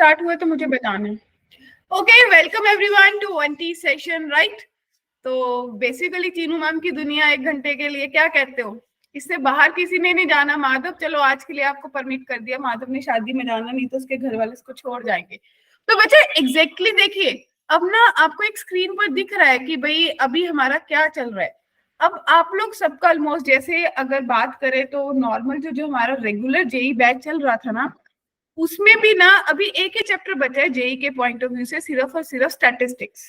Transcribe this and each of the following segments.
Start हुए तो मुझे बताना। Okay, welcome everyone to 1T session, right. तो बेसिकली चीनू मैम की दुनिया 1 घंटे के लिए, क्या कहते हो? इससे बाहर किसी ने नहीं जाना। माधव, चलो आज के लिए आपको परमिट कर दिया, माधव ने शादी में जाना, नहीं तो उसके घर वाले इसको छोड़ जाएंगे। तो बच्चे एग्जैक्टली देखिए, अब ना आपको एक स्क्रीन पर दिख रहा है कि भाई अभी हमारा क्या चल रहा है। अब आप लोग सबका ऑलमोस्ट, जैसे अगर बात करें तो नॉर्मल जो हमारा रेगुलर जेई बैच चल रहा था ना, उसमें भी ना अभी एक ही चैप्टर बचा है जेई के पॉइंट ऑफ व्यू से, सिर्फ और सिर्फ स्टैटिस्टिक्स।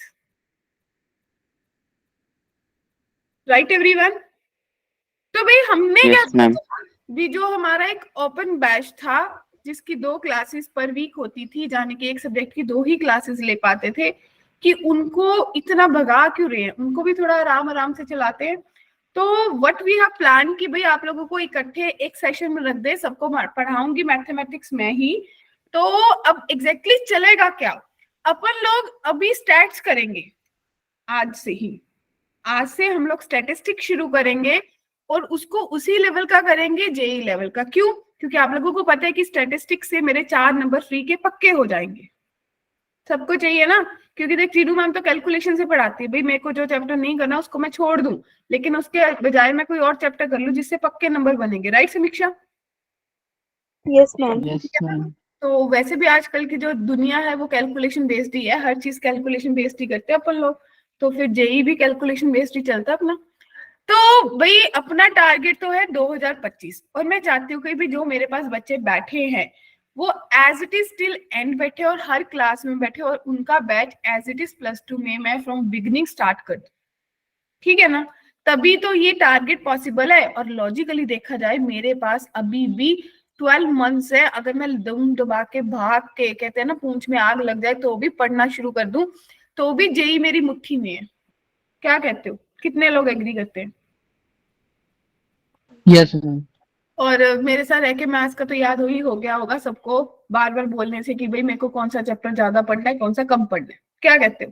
Right everyone? तो भाई हमने क्या किया था, भी जो हमारा एक ओपन बैच था जिसकी 2 क्लासेस पर वीक होती थी, जाने की एक सब्जेक्ट की 2 ही क्लासेस ले पाते थे, कि उनको इतना भगा क्यों रहे हैं, उनको भी थोड़ा आराम आराम से चलाते हैं। तो व्हाट वी हैव प्लान कि भाई आप लोगों को इकट्ठे एक सेशन में रख दे, सबको पढ़ाऊंगी मैथमेटिक्स में ही। तो अब एग्जैक्टली चलेगा क्या, अपन लोग अभी स्टैट्स करेंगे आज से ही। आज से हम लोग स्टैटिस्टिक्स शुरू करेंगे और उसको उसी लेवल का करेंगे, जेई लेवल का। क्यों? क्योंकि आप लोगों को पता है कि स्टैटिस्टिक्स से मेरे 4 नंबर फ्री के पक्के हो जाएंगे। सबको चाहिए ना, क्योंकि देख चीनू मैम तो कैलकुलेशन से पढ़ाती है, भाई मेरे को जो चैप्टर नहीं करना उसको मैं छोड़ दूं, लेकिन उसके बजाय मैं कोई और चैप्टर कर लूं जिससे पक्के नंबर बनेंगे। राइट समीक्षा? Yes ma'am. तो वैसे भी आजकल की जो दुनिया है वो कैलकुलेशन बेस्ड ही है, हर चीज कैलकुलेशन बेस्ड ही करते हैं अपन लोग, तो फिर जेई भी कैलकुलेशन बेस्ड ही चलता है अपना। तो भाई अपना टारगेट तो है 2025, और मैं चाहती हूँ कि भी जो मेरे पास बच्चे बैठे हैं वो as it is till end बैठे और हर क्लास में बैठे, और उनका बैच एज इट इज +2 में मैं फ्रॉम बिगिनिंग स्टार्ट कर दूं। ठीक है ना? तभी तो ये टारगेट पॉसिबल है। और लॉजिकली देखा जाए मेरे पास अभी भी 12 मंथ्स है। अगर मैं दम दबा के भाग के, कहते हैं ना पूंछ में आग लग जाए, तो भी पढ़ना शुरू कर दूं, तो भी जेई मेरी मुट्ठी में है। क्या कहते हो? कितने लोग एग्री करते हैं? Yes ma'am. और मेरे साथ रह के मैथ्स का तो याद ही हो गया होगा सबको, बार बार बोलने से कि भाई मेरे को कौन सा चैप्टर ज्यादा पढ़ना है, कौन सा कम पढ़ना है। क्या कहते हो?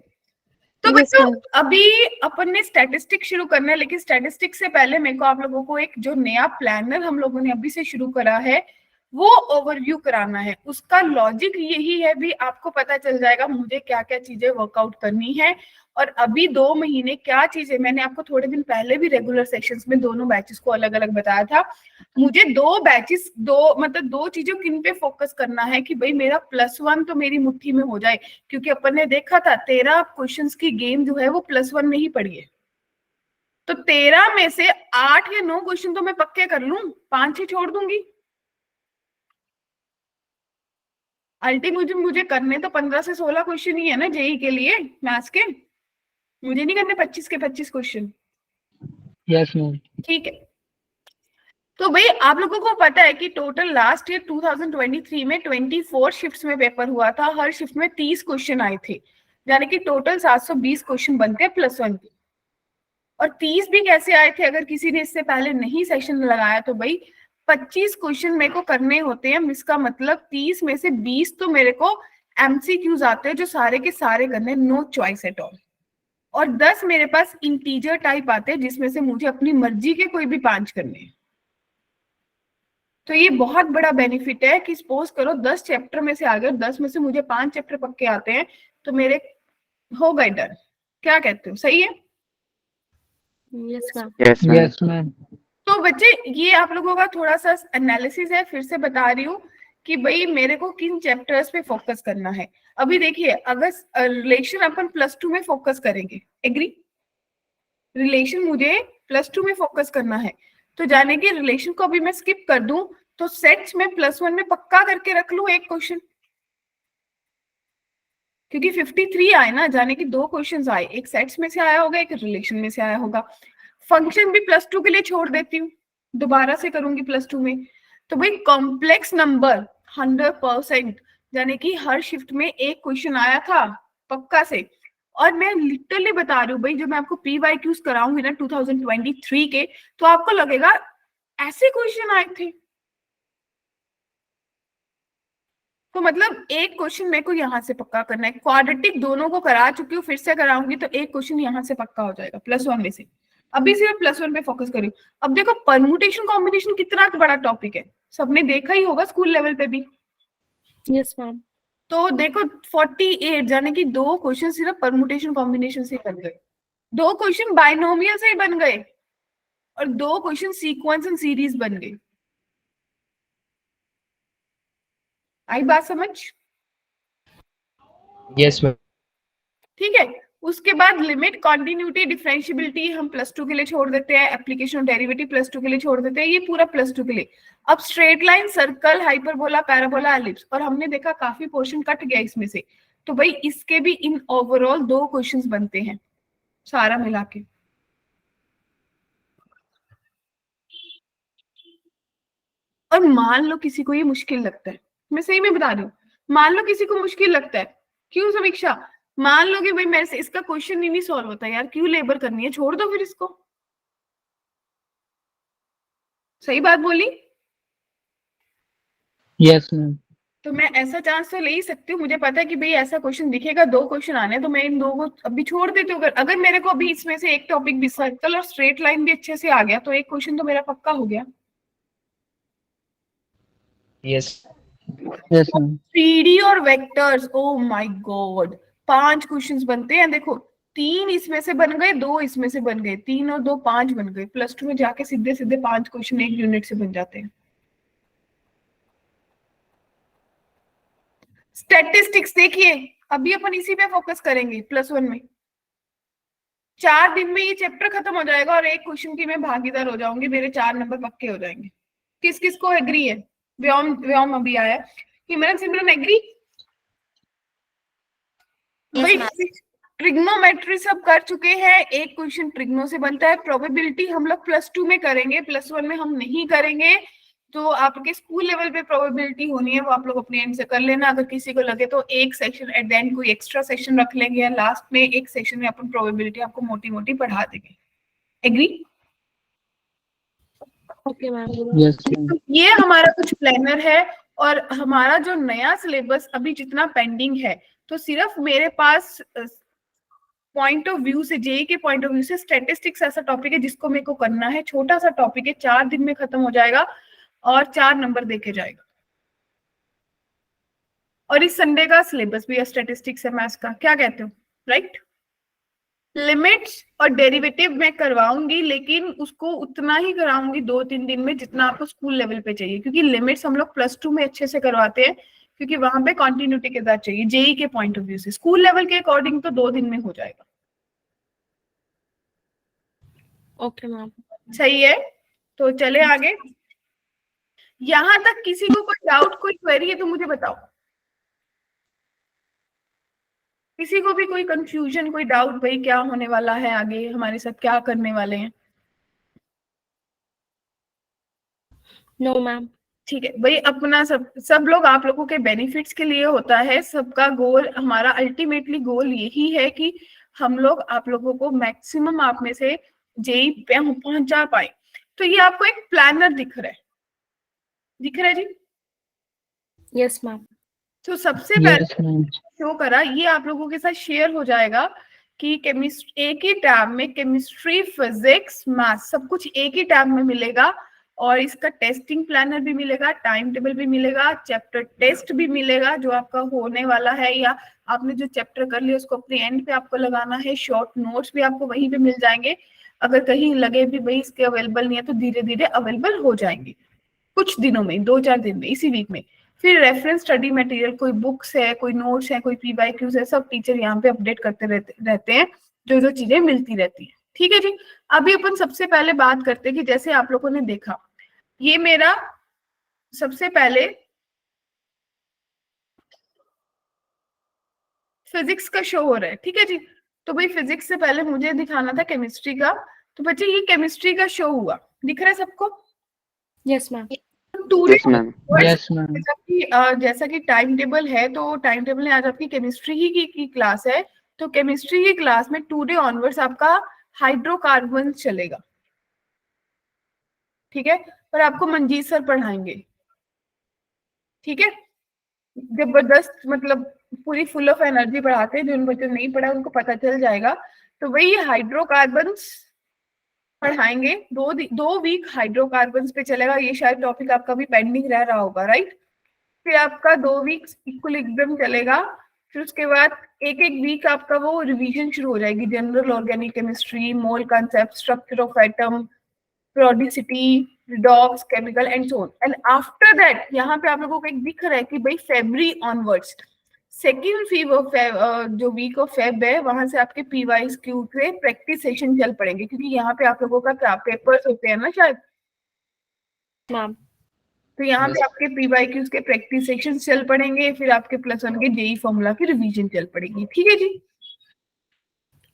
तो बच्चों अभी अपन ने स्टैटिस्टिक्स शुरू करना है, लेकिन स्टैटिस्टिक्स से पहले मेरे को आप लोगों को एक जो नया प्लानर हम लोगों ने अभी से शुरू करा है वो ओवरव्यू कराना है। उसका लॉजिक यही है भी, आपको पता चल जाएगा मुझे क्या क्या चीजें वर्कआउट करनी है, और अभी 2 महीने क्या चीजें, मैंने आपको थोड़े दिन पहले भी रेगुलर सेशंस में दोनों बैचेस को अलग अलग बताया था। मुझे 2 बैचेस, 2 चीजों किन पे फोकस करना है कि भाई मेरा +1 तो मेरी मुट्ठी में हो जाए, क्योंकि अपन ने देखा था 13 क्वेश्चंस की गेम जो है वो +1 में ही पड़ी है। तो 13 में से 8 या 9 क्वेश्चन तो मैं पक्के कर लूं, 5-6 छोड़ दूंगी। अल्टीमेटली मुझे करने तो 15 से 16 क्वेश्चन ही है ना जेई के लिए, मैथ्स के। मुझे नहीं करने 25 के 25 क्वेश्चन। Yes ma'am. ठीक है। तो भाई आप लोगों को पता है कि टोटल लास्ट ईयर 2023 में 24 शिफ्ट्स में पेपर हुआ था, हर शिफ्ट में 30 क्वेश्चन आए थे, यानी कि टोटल 720 क्वेश्चन बनते हैं +1 के। और 30 भी कैसे आए थे, अगर किसी ने इससे पहले नहीं सेशन लगाया तो भाई 25 क्वेश्चन मेरे को करने होते हैं, इसका मतलब 30 में से 20 तो मेरे को एमसीक्यूज आते हैं जो सारे के सारे करने, नो चॉइस एट ऑल। और 10 मेरे पास इंटीजर टाइप आते हैं जिसमें से मुझे अपनी मर्जी के कोई भी 5 करने हैं। तो ये बहुत बड़ा बेनिफिट है कि सपोज करो 10 चैप्टर में से आ गए, 10 में से मुझे 5 चैप्टर पक्के आते हैं, तो मेरे हो गए डन। क्या कहते हो, सही है? Yes ma'am. तो बच्चे ये आप लोगों का थोड़ा सा एनालिसिस है, फिर से बता रही हूँ कि भाई मेरे को किन चैप्टर्स पे फोकस करना है। अभी देखिए, अगर रिलेशन अपन +2 में फोकस करेंगे, एग्री? रिलेशन मुझे +2 में फोकस करना है, तो जाने की रिलेशन को अभी मैं स्किप कर दूं तो सेट्स में +1 में पक्का करके रख लूं एक क्वेश्चन, क्योंकि 53 आए ना, जाने की 2 क्वेश्चंस आए, एक सेट्स में से आया होगा, एक रिलेशन में से आया होगा। फंक्शन भी +2 के लिए छोड़ देती हूँ, दोबारा से करूंगी +2 में। तो भाई कॉम्प्लेक्स नंबर 100%, यानी कि हर शिफ्ट में एक क्वेश्चन आया था पक्का से। और मैं लिटरली बता रही हूँ भाई, जब मैं आपको PYQs कराऊंगी ना 2023 के, तो आपको लगेगा ऐसे क्वेश्चन आए थे। तो मतलब एक क्वेश्चन मेरे को यहाँ से पक्का करना है। क्वाड्रेटिक दोनों को करा चुकी हूँ, फिर से कराऊंगी तो एक क्वेश्चन यहाँ से पक्का हो जाएगा +1 में से। अभी सिर्फ +1 पे फोकस करी। अब देखो परम्यूटेशन कॉम्बिनेशन कितना बड़ा टॉपिक है, सबने देखा ही होगा स्कूल लेवल पे भी। Yes ma'am. तो देखो 48 यानी कि 2 क्वेश्चन सिर्फ परमुटेशन कॉम्बिनेशन से बन गए, 2 क्वेश्चन बाइनोमियल से बन गए और 2 क्वेश्चन सीक्वेंस एंड सीरीज बन गए। आई बात समझ? Yes ma'am. ठीक है। उसके बाद लिमिट, कॉन्टिन्यूटी, डिफरेंशियबिलिटी हम +2 के लिए छोड़ देते हैं, एप्लीकेशन डेरिवेटिव +2 के लिए छोड़ देते हैं, ये पूरा +2 के लिए। अब straight line, circle, hyperbola, parabola, ellipse, और हमने देखा काफी पोर्शन कट गया इसमें से, तो भाई इसके भी इन ओवरऑल 2 क्वेश्चंस बनते हैं सारा मिला के। और मान लो किसी को ये मुश्किल लगता है, मैं सही में बता रही हूँ, मान लो किसी को मुश्किल लगता है, क्यों समीक्षा, मान लो कि भाई मेरे से इसका क्वेश्चन ही नहीं सॉल्व होता यार, क्यों लेबर करनी है, छोड़ दो फिर इसको। सही बात बोली? Yes ma'am. तो मैं ऐसा चांस तो ले ही सकती हूँ, मुझे पता है कि भाई ऐसा क्वेश्चन दिखेगा, 2 क्वेश्चन आने, तो मैं इन 2 को अभी छोड़ देती हूँ। अगर मेरे को अभी इसमें से एक टॉपिक भी, सर्कल और स्ट्रेट लाइन भी अच्छे से आ गया, तो एक क्वेश्चन तो मेरा पक्का हो गया। Yes yes ma'am. 3D और vectors, oh my God, 5 questions बनते हैं। देखो 3 इसमें से बन गए, 2 इसमें से बन गए, 3 और 2 5 बन गए। +2 में जाके सीधे सीधे 5 क्वेश्चन एक यूनिट से बन जाते हैं। स्टैटिस्टिक्स देखिए, अभी अपन इसी पे फोकस करेंगे +1 में। 4 दिन में ये चैप्टर खत्म हो जाएगा और एक क्वेश्चन की मैं भागीदार हो जाऊंगी, मेरे 4 नंबर पक्के हो जाएंगे। किस किस को एग्री है? व्योम व्योम अभी आया, हिमरन सिमरन एग्री? भाई ट्रिग्नोमेट्री सब कर चुके हैं, एक क्वेश्चन ट्रिग्नो से बनता है। प्रोबेबिलिटी हम लोग +2 में करेंगे, +1 में हम नहीं करेंगे। तो आपके स्कूल लेवल पे प्रोबेबिलिटी होनी है, वो आप लोग अपने एंड से कर लेना। अगर किसी को लगे तो एक सेक्शन एट द एंड कोई एक्स्ट्रा सेक्शन रख लेंगे, या लास्ट में एक सेक्शन में अपन प्रोबेबिलिटी आपको मोटी मोटी पढ़ा देंगे। Agree? Okay ma'am. Yes ma'am. ये हमारा कुछ प्लानर है, और हमारा जो नया सिलेबस अभी जितना पेंडिंग है, तो सिर्फ मेरे पास पॉइंट ऑफ व्यू से, जेई के पॉइंट ऑफ व्यू से, स्टैटिस्टिक्स ऐसा टॉपिक है जिसको मेरे को करना है। छोटा सा टॉपिक है, 4 दिन में खत्म हो जाएगा और 4 नंबर देके जाएगा। और इस संडे का सिलेबस भी है स्टैटिस्टिक्स है, मैथ्स का, क्या कहते हो? राइट। लिमिट्स और डेरिवेटिव मैं करवाऊंगी, लेकिन उसको उतना ही कराऊंगी 2-3 दिन में जितना आपको स्कूल लेवल पे चाहिए, क्योंकि लिमिट्स हम लोग +2 में अच्छे से करवाते हैं, क्योंकि वहां पे कंटिन्यूटी के साथ चाहिए। जेई के पॉइंट ऑफ व्यू से, स्कूल लेवल के अकॉर्डिंग तो 2 दिन में हो जाएगा। Okay ma'am. सही है, तो चले आगे। यहां तक किसी को कोई डाउट, कोई क्वेरी है तो मुझे बताओ। किसी को भी कोई कंफ्यूजन, कोई डाउट, भाई क्या होने वाला है आगे, हमारे साथ क्या करने वाले हैं? No ma'am. ठीक है भाई, अपना सब लोग आप लोगों के बेनिफिट्स के लिए होता है, सबका गोल, हमारा अल्टीमेटली गोल यही है कि हम लोग आप लोगों को मैक्सिमम आप में से जेई पे पहुंचा पाए। तो ये आपको एक प्लानर दिख रहा है, दिख रहा है जी? Yes ma'am. तो सबसे पहले यस मैम। शो करा, ये आप लोगों के साथ शेयर हो जाएगा कि केमिस्ट्री एक ही टैब में, केमिस्ट्री, फिजिक्स, मैथ्स सब कुछ एक ही टैब में मिलेगा। और इसका टेस्टिंग प्लानर भी मिलेगा, टाइम टेबल भी मिलेगा, चैप्टर टेस्ट भी मिलेगा जो आपका होने वाला है, या आपने जो चैप्टर कर लिया उसको अपने एंड पे आपको लगाना है। शॉर्ट नोट्स भी आपको वहीं पे मिल जाएंगे, अगर कहीं लगे भी भाई इसके अवेलेबल नहीं है तो धीरे धीरे अवेलेबल हो जाएंगे कुछ दिनों में, 2-4 दिन में, इसी वीक में। फिर रेफरेंस स्टडी मटेरियल, कोई बुक्स है, कोई नोट्स है, कोई PYQs है, सब टीचर यहाँ पे अपडेट करते रहते हैं, जो जो चीजें मिलती रहती है। ठीक है जी। अभी अपन सबसे पहले बात करते हैं कि जैसे आप लोगों ने देखा, ये मेरा सबसे पहले फिजिक्स का शो हो रहा है। ठीक है जी। तो भाई फिजिक्स से पहले मुझे दिखाना था केमिस्ट्री का, तो बच्चे ये केमिस्ट्री का शो हुआ, दिख रहा है सबको? Yes ma'am. Yes ma'am. जैसा कि टाइम टेबल है, तो टाइम टेबल में आज आपकी केमिस्ट्री ही की क्लास है, तो केमिस्ट्री की क्लास में टुडे ऑनवर्ड्स आपका हाइड्रोकार्बन चलेगा। ठीक है, और आपको मंजीत सर पढ़ाएंगे। ठीक है, जबरदस्त, मतलब पूरी फुल ऑफ एनर्जी पढ़ाते हैं, जो उन बच्चों ने नहीं पढ़ा उनको पता चल जाएगा। तो वही हाइड्रोकार्बन पढ़ाएंगे, 2 वीक हाइड्रोकार्बन पे चलेगा। ये शायद टॉपिक आपका भी पेंडिंग रह रहा होगा, राइट? फिर आपका 2 वीक्स इक्विलिब्रियम चलेगा, फिर उसके बाद एक एक वीक आपका वो रिवीजन शुरू हो जाएगी, general organic chemistry, mole concept, structure of atom, periodicity, redox, chemical and so on. And after that यहाँ पे आप लोगों को एक दिख रहा है कि भाई फेब्रुअरी ऑनवर्ड्स, सेकेंड जो वीक ऑफ फेब है, वहां से आपके PYQ के प्रैक्टिस सेशन चल पड़ेंगे, क्योंकि यहाँ पे आप लोगों का क्या पेपर्स होते हैं ना शायद मैम। तो यहाँ पे आपके PYQ के प्रैक्टिस सेशन चल पड़ेंगे, फिर आपके +1 के JEE फॉर्मूला की रिवीजन चल पड़ेगी। ठीक है जी।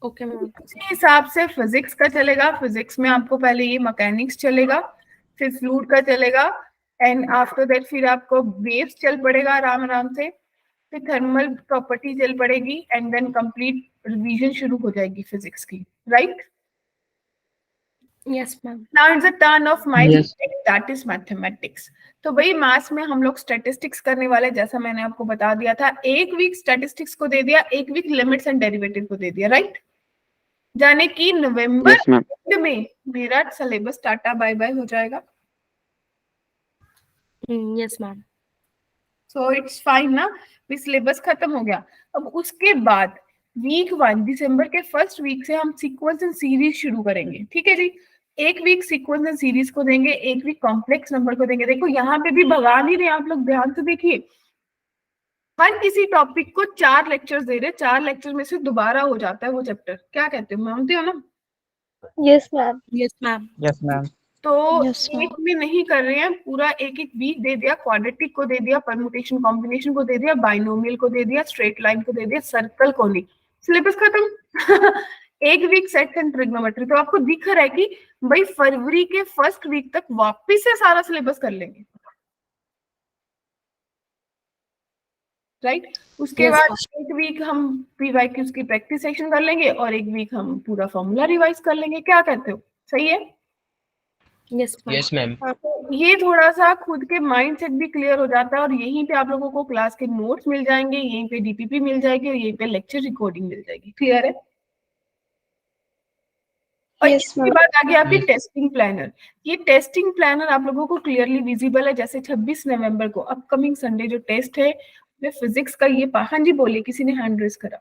Okay ma'am. उसी हिसाब से फिजिक्स का चलेगा। फिजिक्स में आपको पहले ये मैकेनिक्स चलेगा, फिर फ्लूइड का चलेगा, एंड आफ्टर दैट फिर आपको वेव्स चल पड़ेगा आराम आराम से, फिर थर्मल प्रॉपर्टी चल पड़ेगी, एंड देन कंप्लीट रिवीजन शुरू हो जाएगी फिजिक्स की, right? Yes ma'am. Now it's the turn off my Yes. That is mathematics. तो भाई मैथ्स में हम लोग स्टैटिस्टिक्स करने वाले, जैसा मैंने आपको बता दिया था, एक वीक स्टैटिस्टिक्स को दे दिया, एक वीक लिमिट्स एंड डेरिवेटिव को दे दिया, राइट? जाने की नवंबर Yes, ma'am. में मेरा सिलेबस टाटा बाय बाय हो जाएगा। Yes ma'am. So it's fine ना, भी सिलेबस खत्म हो गया। अब उसके बाद वीक 1 दिसंबर के फर्स्ट वीक से हम सीक्वेंस एंड सीरीज शुरू करेंगे। ठीक है जी। एक वीक सीक्वेंस एंड सीरीज को देंगे, एक वीक कॉम्प्लेक्स नंबर को देंगे। देखो यहाँ पे भी भगा नहीं रहे आप लोग, ध्यान से देखिए। हर किसी टॉपिक को 4 लेक्चर्स दे रहे, 4 लेक्चर में से दोबारा हो जाता है वो चैप्टर। क्या कहते हो, मानते हो ना? Yes ma'am. Yes ma'am. Yes, ma'am. तो Yes, ma'am. एक में नहीं कर रहे हैं, पूरा एक एक वीक दे दिया। क्वाड्रेटिक को दे दिया, परम्यूटेशन कॉम्बिनेशन को दे दिया, बाइनोमियल को दे दिया, स्ट्रेट लाइन को दे दिया, सर्कल को नहीं। सिलेबस खत्म। एक वीक सेट एंड ट्रिग्नोमेट्री। तो आपको दिख रहा है कि भाई फरवरी के फर्स्ट वीक तक वापस से सारा सिलेबस कर लेंगे, राइट? उसके Yes, बाद ma'am. एक वीक हम PYQs की प्रैक्टिस सेशन कर लेंगे, और एक वीक हम पूरा फॉर्मूला रिवाइज कर लेंगे। क्या कहते हो, सही है? Yes ma'am. Yes ma'am. ये थोड़ा सा खुद के माइंड सेट भी क्लियर हो जाता है, और यहीं पे आप लोगों को क्लास के नोट्स मिल जाएंगे, यहीं पे DPP मिल जाएगी, और यहीं पे लेक्चर रिकॉर्डिंग मिल जाएगी। क्लियर है? और Yes, इसके ma'am. बाद आगे आपकी Yes. Testing planner. ये टेस्टिंग प्लानर आप लोगों को क्लियरली विजिबल है। जैसे 26 नवंबर को अपकमिंग संडे जो टेस्ट है, वे फिजिक्स का ये हाँ जी बोलिए, किसी ने हैंड रेज करा।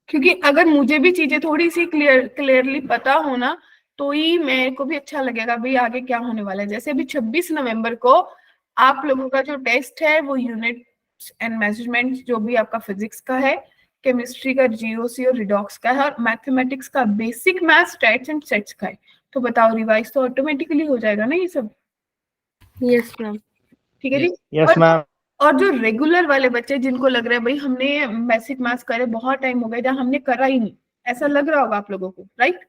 क्योंकि अगर मुझे भी चीजें थोड़ी सी क्लियरली पता हो ना, तो ही मेरे को भी अच्छा लगेगा भाई आगे क्या होने वाला है। जैसे अभी 26 नवंबर को आप लोगों का जो टेस्ट है वो यूनिट एंड मेजरमेंट जो भी आपका फिजिक्स का है, केमिस्ट्री का GOC और रिडॉक्स का है, और मैथमेटिक्स का basic math, stats and sets का है। तो बताओ, रिवाइज तो ऑटोमेटिकली हो जाएगा ना ये सब? Yes ma'am. ठीक है जी। Yes, ma'am. और जो रेगुलर वाले बच्चे जिनको लग रहा है भाई हमने बेसिक मैथ्स करे बहुत टाइम हो गया, जहाँ हमने करा ही नहीं, ऐसा लग रहा होगा आप लोगों को, राइट?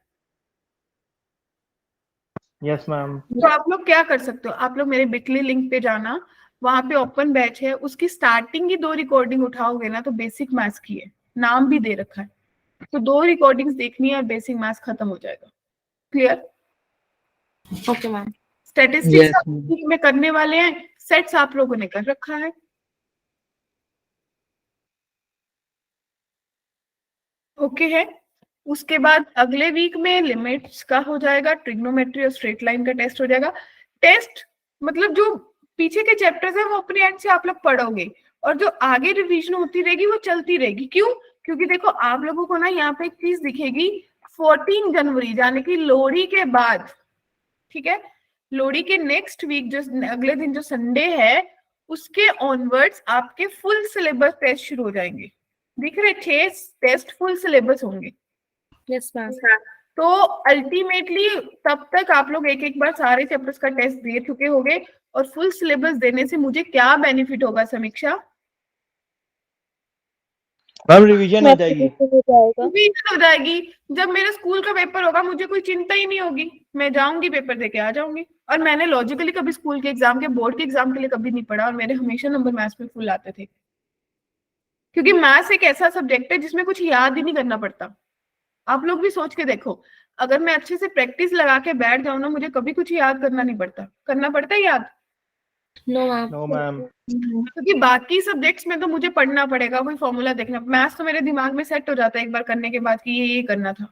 Yes, ma'am. तो आप लोग क्या कर सकते हो, आप लोग मेरे बिटली लिंक पे जाना, वहां पे ओपन बैच है, उसकी स्टार्टिंग की 2 रिकॉर्डिंग उठाओगे ना, तो बेसिक मैथ्स की है, नाम भी दे रखा है। तो 2 रिकॉर्डिंग्स देखनी है और बेसिक मैथ्स खत्म हो जाएगा। Clear? Okay ma'am. Statistics Yes, ma'am. में करने वाले हैं, सेट्स आप लोगों ने कर रखा है। ओके है। उसके बाद अगले वीक में लिमिट्स का हो जाएगा, ट्रिग्नोमेट्री और स्ट्रेट लाइन का टेस्ट हो जाएगा। टेस्ट मतलब जो पीछे के चैप्टर्स है वो अपने एंड से आप लोग पढ़ोगे, और जो आगे रिवीजन होती रहेगी वो चलती रहेगी। क्यों? क्योंकि देखो आप लोगों को ना यहाँ पे एक चीज दिखेगी, 14 जनवरी यानी कि लोहड़ी के बाद, ठीक है, लोहड़ी के नेक्स्ट वीक जो अगले दिन जो संडे है, उसके ऑनवर्ड्स आपके फुल सिलेबस टेस्ट शुरू हो जाएंगे। दिख रहे, 6 टेस्ट फुल सिलेबस होंगे। Yes ma'am. तो अल्टीमेटली तब तक आप लोग एक एक बार सारे चैप्टर्स का टेस्ट दे चुके होंगे, और फुल सिलेबस देने से मुझे क्या बेनिफिट होगा समीक्षा? मैम रिवीजन हो जाएगी। रिवीजन हो जाएगी। जब मेरे स्कूल का पेपर होगा मुझे कोई चिंता ही नहीं होगी, मैं जाऊंगी पेपर देके आ जाऊंगी। और मैंने लॉजिकली कभी स्कूल के एग्जाम के, बोर्ड के एग्जाम के लिए कभी नहीं पढ़ा, और मेरे हमेशा नंबर मैथ्स में फुल आते थे, क्योंकि मैथ्स एक ऐसा सब्जेक्ट है जिसमें कुछ याद ही नहीं करना पड़ता। आप लोग भी सोच के देखो, अगर मैं अच्छे से प्रैक्टिस लगा के बैठ जाऊं ना, मुझे कभी कुछ याद करना नहीं पड़ता। करना पड़ता है याद? No ma'am. No, ma'am. क्योंकि बाकी सब्जेक्ट्स में तो मुझे पढ़ना पड़ेगा, कोई फॉर्मूला देखना। मैथ्स तो मेरे दिमाग में सेट हो जाता है एक बार करने के बाद कि ये करना था।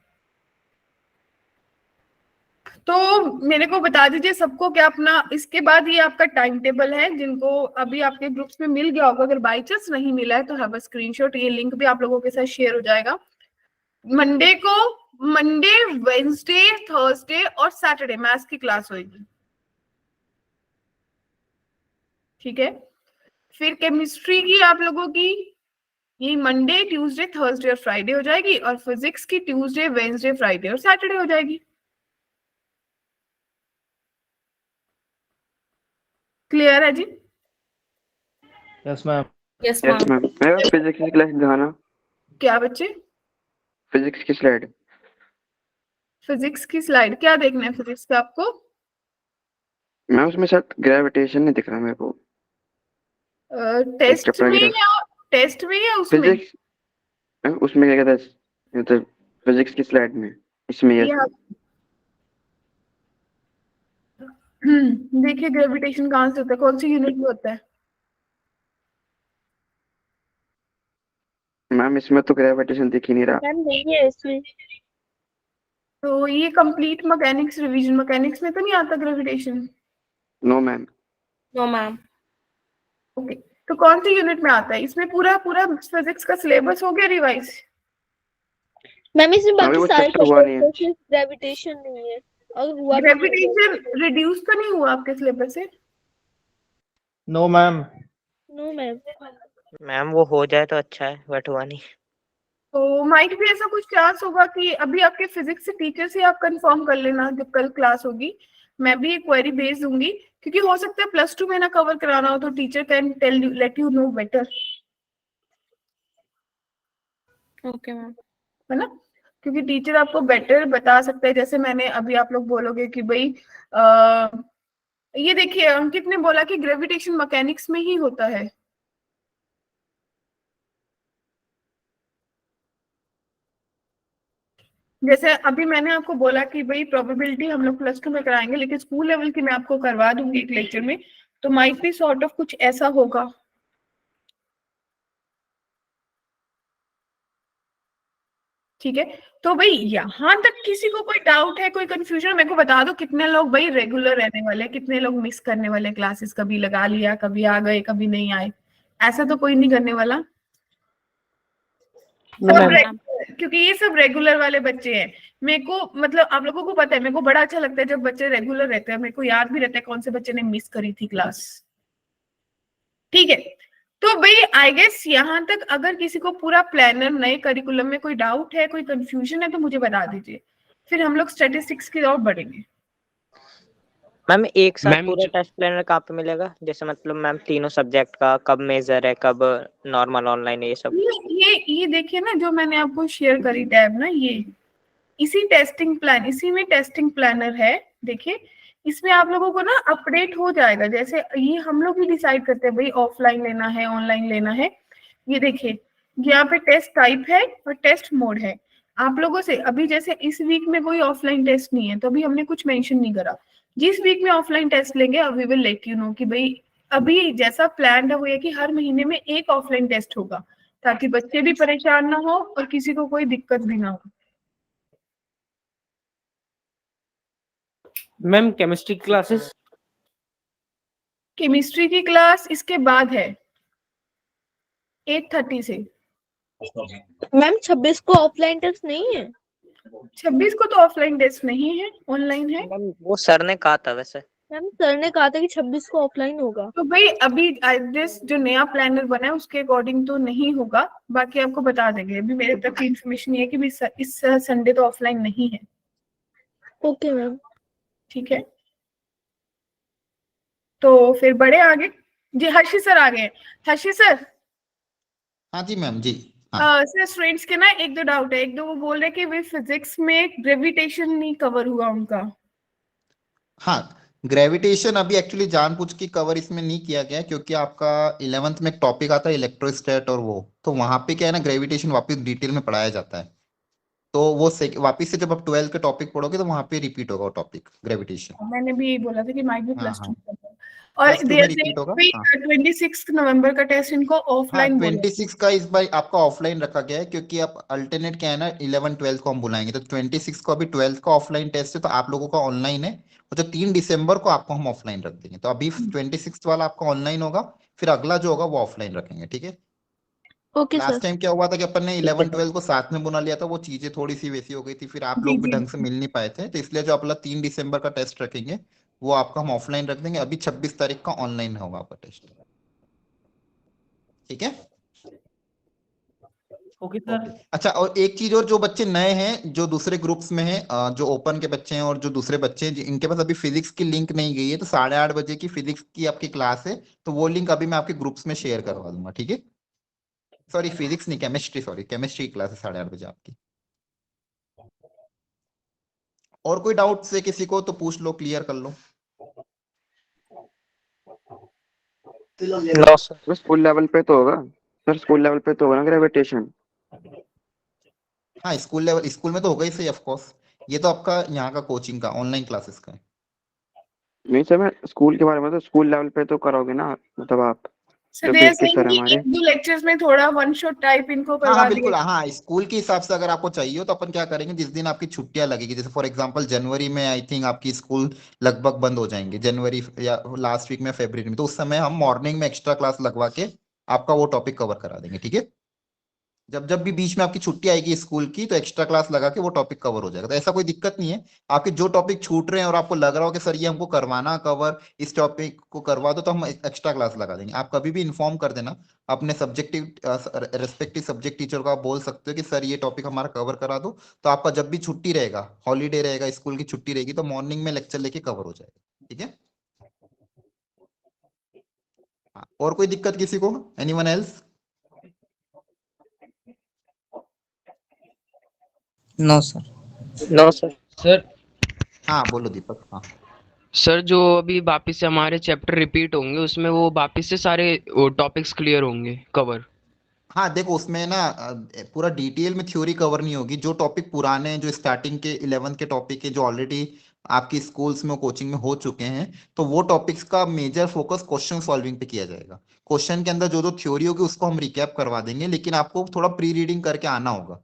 तो मेरे को बता दीजिए सबको क्या अपना, इसके बाद ये आपका टाइम टेबल है जिनको अभी आपके ग्रुप्स में मिल गया होगा, अगर बाई चांस नहीं मिला है तो हैव अ स्क्रीनशॉट, ये लिंक भी आप लोगों के साथ शेयर हो जाएगा। मंडे वेंसडे थर्सडे और सैटरडे मैथ्स की क्लास होगी, ठीक है। फिर केमिस्ट्री की आप लोगों की ये मंडे ट्यूसडे थर्सडे और फ्राइडे हो जाएगी, और फिजिक्स की ट्यूसडे वेंसडे फ्राइडे और सैटरडे हो जाएगी। क्लियर है जी? Yes, ma'am. Yes, yes ma'am. Ma'am. मैं फिजिक्स की क्लास दिखाना, क्या बच्चे? फिजिक्स की स्लाइड। फिजिक्स की स्लाइड क्या देखना है फिजिक्स का आपको? मैम उसमें शायद ग्रेविटेशन नहीं दिख रहा मेरे को। टेस्ट में paragraph। या टेस्ट में या उसमें? फिजिक्स उसमें क्या कहता है, तो फिजिक्स की स्लाइड में, इसमें यस। या देखिए ग्रेविटेशन कहाँ से होता है, कौन सी यूनिट में होता है? मैम इसमें तो ग्रेविटेशन दिख ही नहीं रहा। मैम नहीं है इसमें। तो ये कंप्लीट मैकेनिक्स रिवीजन मैकेनिक्स में तो नहीं आता gravitation? No ma'am. No, ma'am. Okay, तो कौन सी यूनिट में आता है? इसमें पूरा फिजिक्स का सिलेबस हो गया रिवाइज? मैम इसमें अभी बाकी वो सारे चैप्टर हुआ नहीं है। सिर्फ ग्रेविटेशन नहीं है, अगर हुआ भी ग्रेविटेशन रिड्यूस तो नहीं हुआ आपके सिलेबस से? No, ma'am. No ma'am. Ma'am वो हो जाए तो अच्छा है, बट हुआ नहीं। तो माइक भी ऐसा कुछ चांस होगा कि अभी आपके फिजिक्स से टीचर से आप कंफर्म कर लेना, जब कल क्लास होगी मैं भी एक क्वेरी भेज दूंगी, क्योंकि हो सकता है +2 में ना कवर कराना हो तो teacher can tell you, let you know better, okay ma'am. है ना? क्योंकि टीचर आपको बेटर बता सकता है। जैसे मैंने अभी आप लोग बोलोगे कि भाई ये देखिए अंकित ने बोला कि ग्रेविटेशन मैकेनिक्स में ही होता है। जैसे अभी मैंने आपको बोला कि भाई प्रोबेबिलिटी हम लोग +2 में कराएंगे, लेकिन स्कूल लेवल की मैं आपको करवा दूंगी एक लेक्चर में, तो माइट भी सॉर्ट ऑफ कुछ ऐसा होगा। ठीक है, तो भाई यहाँ तक किसी को कोई डाउट है, कोई कंफ्यूजन मेरे को बता दो। कितने लोग भाई रेगुलर रहने वाले, कितने लोग मिस करने वाले क्लासेस, कभी लगा लिया, कभी आ गए, कभी नहीं आए? ऐसा तो कोई नहीं करने वाला। क्योंकि ये सब रेगुलर वाले बच्चे हैं। मेरे को मतलब आप लोगों को पता है, मेरे को बड़ा अच्छा लगता है जब बच्चे रेगुलर रहते हैं। मेरे को याद भी रहता है कौन से बच्चे ने मिस करी थी क्लास। ठीक है, तो भाई आई गेस यहाँ तक अगर किसी को पूरा प्लानर नए करिकुलम में कोई डाउट है, कोई कंफ्यूजन है तो मुझे बता दीजिए, फिर हम लोग स्टैटिस्टिक्स की ओर बढ़ेंगे। मैम एक साथ पूरा टेस्ट प्लानर कहाँ पे मिलेगा? जैसे मतलब मैम तीनों सब्जेक्ट का, कब मेजर है, कब नॉर्मल ऑनलाइन है, ये सब। ये देखिए ना, जो मैंने आपको शेयर करी टैब ना, ये इसी टेस्टिंग प्लान, इसी में टेस्टिंग प्लानर है। देखिए इसमें आप लोगों को ना अपडेट हो जाएगा, जैसे ये हम लोग ही डिसाइड करते हैं भाई ऑफलाइन लेना है ऑनलाइन लेना है। ये देखिए यहाँ पे टेस्ट टाइप है और टेस्ट मोड है। आप लोगों से अभी जैसे इस वीक में कोई ऑफलाइन टेस्ट नहीं है तो अभी हमने कुछ मेंशन नहीं करा। जिस वीक में ऑफलाइन टेस्ट लेंगे we will let you know कि भाई अभी जैसा प्लान है वो है कि हर महीने में एक ऑफलाइन टेस्ट होगा, ताकि बच्चे भी परेशान ना हो और किसी को कोई दिक्कत भी ना हो। Ma'am chemistry classes? केमिस्ट्री की क्लास इसके बाद है 8:30 से। मैम 26 को ऑफलाइन टेस्ट नहीं है? 26 को तो ऑफलाइन टेस्ट नहीं है, ऑनलाइन है। मैम वो सर ने कहा था वैसे। मैम सर ने कहा था कि 26 को ऑफलाइन होगा। तो भाई अभी एड्रेस जो नया प्लानर बना है उसके अकॉर्डिंग तो नहीं होगा, बाकी आपको बता देंगे। अभी मेरे तक की इन्फॉर्मेशन ये है कि इस संडे तो ऑफलाइन नहीं है। Okay ma'am. ठीक है, तो फिर बड़े आगे जी। हर्षी सर आ गए। हर्षी सर। हाँ जी मैम जी। सर स्टूडेंट्स के ना एक दो डाउट है। एक दो वो बोल रहे कि भाई फिजिक्स में ग्रेविटेशन नहीं कवर हुआ उनका। हाँ, ग्रेविटेशन अभी एक्चुअली जानबूझ के कवर इसमें नहीं किया गया क्योंकि आपका 11th में एक टॉपिक आता है इलेक्ट्रोस्टैट, और वो तो वहां पे क्या है ना, ग्रेविटेशन वापस डिटेल में पढ़ाया जाता है। तो वो वापस से जब आप 12th के टॉपिक पढ़ोगे तो वहां पे रिपीट होगा वो टॉपिक ग्रेविटेशन। मैंने भी यही बोला था कि माइट भी हाँ, +2। और First two में repeat होगा, हाँ। 26 नवंबर का टेस्ट इनको हाँ ऑफलाइन बोला 26 का इस बार आपका ऑफलाइन रखा गया है क्योंकि आप अल्टरनेट क्या है ना 11 12 को हम बुलाएंगे, तो 26 को अभी 12 का ऑफलाइन टेस्ट है तो आप लोगों का ऑनलाइन है, और जो 3 दिसंबर को आपको हम ऑफलाइन रख देंगे। तो अभी 26 वाला आपका ऑनलाइन होगा, फिर अगला जो होगा वो ऑफलाइन रखेंगे, ठीक है। Okay sir. लास्ट टाइम क्या हुआ था कि अपन ने 11 12 को साथ में बुला लिया था, वो चीजें थोड़ी सी वैसी हो गई थी, फिर आप जी लोग भी जी ढंग से मिल नहीं पाए थे, तो इसलिए जो अपना 3 दिसंबर का टेस्ट रखेंगे वो आपका हम ऑफलाइन रख देंगे। अभी 26 तारीख का ऑनलाइन होगा आपका टेस्ट, ठीक है। Okay sir. अच्छा, और एक चीज और, जो बच्चे नए हैं जो दूसरे ग्रुप्स में हैं, जो ओपन के बच्चे हैं और जो दूसरे बच्चे हैं इनके पास अभी फिजिक्स की लिंक नहीं गई है, तो 8:30 बजे की फिजिक्स की आपकी क्लास है, तो वो लिंक अभी मैं आपके ग्रुप्स में शेयर करवा दूंगा, ठीक है। सॉरी फिजिक्स नहीं, केमिस्ट्री, सॉरी केमिस्ट्री की क्लास है 8:30 बजे आपकी। और कोई डाउट से किसी को तो पूछ लो, क्लियर कर लो। No sir. बस स्कूल लेवल पे तो होगा सर, स्कूल लेवल पे तो होगा ना ग्रेविटेशन। हाँ स्कूल लेवल, स्कूल में तो होगा ही सही, ऑफ कोर्स। ये तो आपका यहाँ का कोचिंग का ऑनलाइन क्लासेस का है। नहीं सर, मैं स्कूल के बारे में, तो स्कूल लेवल पे तो करोगे ना, मतलब आप सर जो they are basic saying sir कि हमारे। एक दो लेक्चर्स में थोड़ा वन शॉट टाइप इनको हाँ करवा बिल्कुल, दिए। हाँ स्कूल के हिसाब से अगर आपको चाहिए हो तो अपन क्या करेंगे, जिस दिन आपकी छुट्टियां लगेगी, जैसे फॉर एग्जांपल जनवरी में आई थिंक आपकी स्कूल लगभग बंद हो जाएंगे, जनवरी या लास्ट वीक में फरवरी में, तो उस समय हम मॉर्निंग में एक्स्ट्रा क्लास लगवा के आपका वो टॉपिक कवर करा देंगे, ठीक है। जब जब भी बीच में आपकी छुट्टी आएगी स्कूल की, तो एक्स्ट्रा क्लास लगा के वो टॉपिक कवर हो जाएगा, तो ऐसा कोई दिक्कत नहीं है। आपके जो टॉपिक छूट रहे हैं और आपको लग रहा हो कि सर ये हमको करवाना कवर, इस टॉपिक को करवा दो, तो हम एक्स्ट्रा क्लास लगा देंगे। आप कभी भी इन्फॉर्म कर देना अपने सब्जेक्टिव रेस्पेक्टिव सब्जेक्ट टीचर को, आप बोल सकते हो कि सर ये टॉपिक हमारा कवर करा दो, तो आपका जब भी छुट्टी रहेगा, हॉलीडे रहेगा, स्कूल की छुट्टी रहेगी, तो मॉर्निंग में लेक्चर लेके कवर हो जाएगा, ठीक है। हाँ, और कोई दिक्कत किसी को, anyone else? No sir. No sir. Sir हाँ बोलो दीपक। हाँ सर जो अभी वापिस से हमारे चैप्टर रिपीट होंगे उसमें वो वापिस से सारे टॉपिक्स क्लियर होंगे कवर। हाँ देखो उसमें ना पूरा डिटेल में थ्योरी कवर नहीं होगी, जो टॉपिक पुराने हैं, जो स्टार्टिंग के 11th के टॉपिक है, जो ऑलरेडी आपकी स्कूल्स में कोचिंग में हो चुके हैं, तो वो टॉपिक्स का मेजर फोकस क्वेश्चन सॉल्विंग पे किया जाएगा। क्वेश्चन के अंदर जो जो थ्योरी होगी उसको हम रिकैप करवा देंगे, लेकिन आपको थोड़ा प्री रीडिंग करके आना होगा,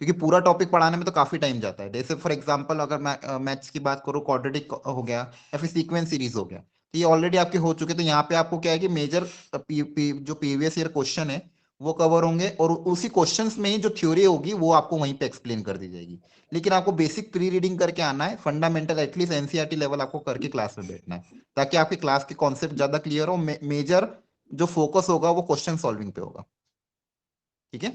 क्योंकि पूरा टॉपिक पढ़ाने में तो काफी टाइम जाता है। जैसे फॉर एग्जाम्पल अगर मैं मैथ्स की बात करूँ, क्वाड्रेटिक हो गया या फिर सीक्वेंस सीरीज हो गया, तो ये ऑलरेडी आपके हो चुके, तो यहाँ पे आपको क्या है कि मेजर जो प्रीवियस ईयर क्वेश्चन है वो कवर होंगे, और उसी क्वेश्चंस में ही जो थ्योरी होगी वो आपको वहीं पे एक्सप्लेन कर दी जाएगी। लेकिन आपको बेसिक प्री रीडिंग करके आना है, फंडामेंटल एटलीस्ट एनसीईआरटी लेवल आपको करके क्लास में बैठना है, ताकि आपके क्लास के कॉन्सेप्ट ज्यादा क्लियर हो। मेजर जो फोकस होगा वो क्वेश्चन सॉल्विंग पे होगा, ठीक है।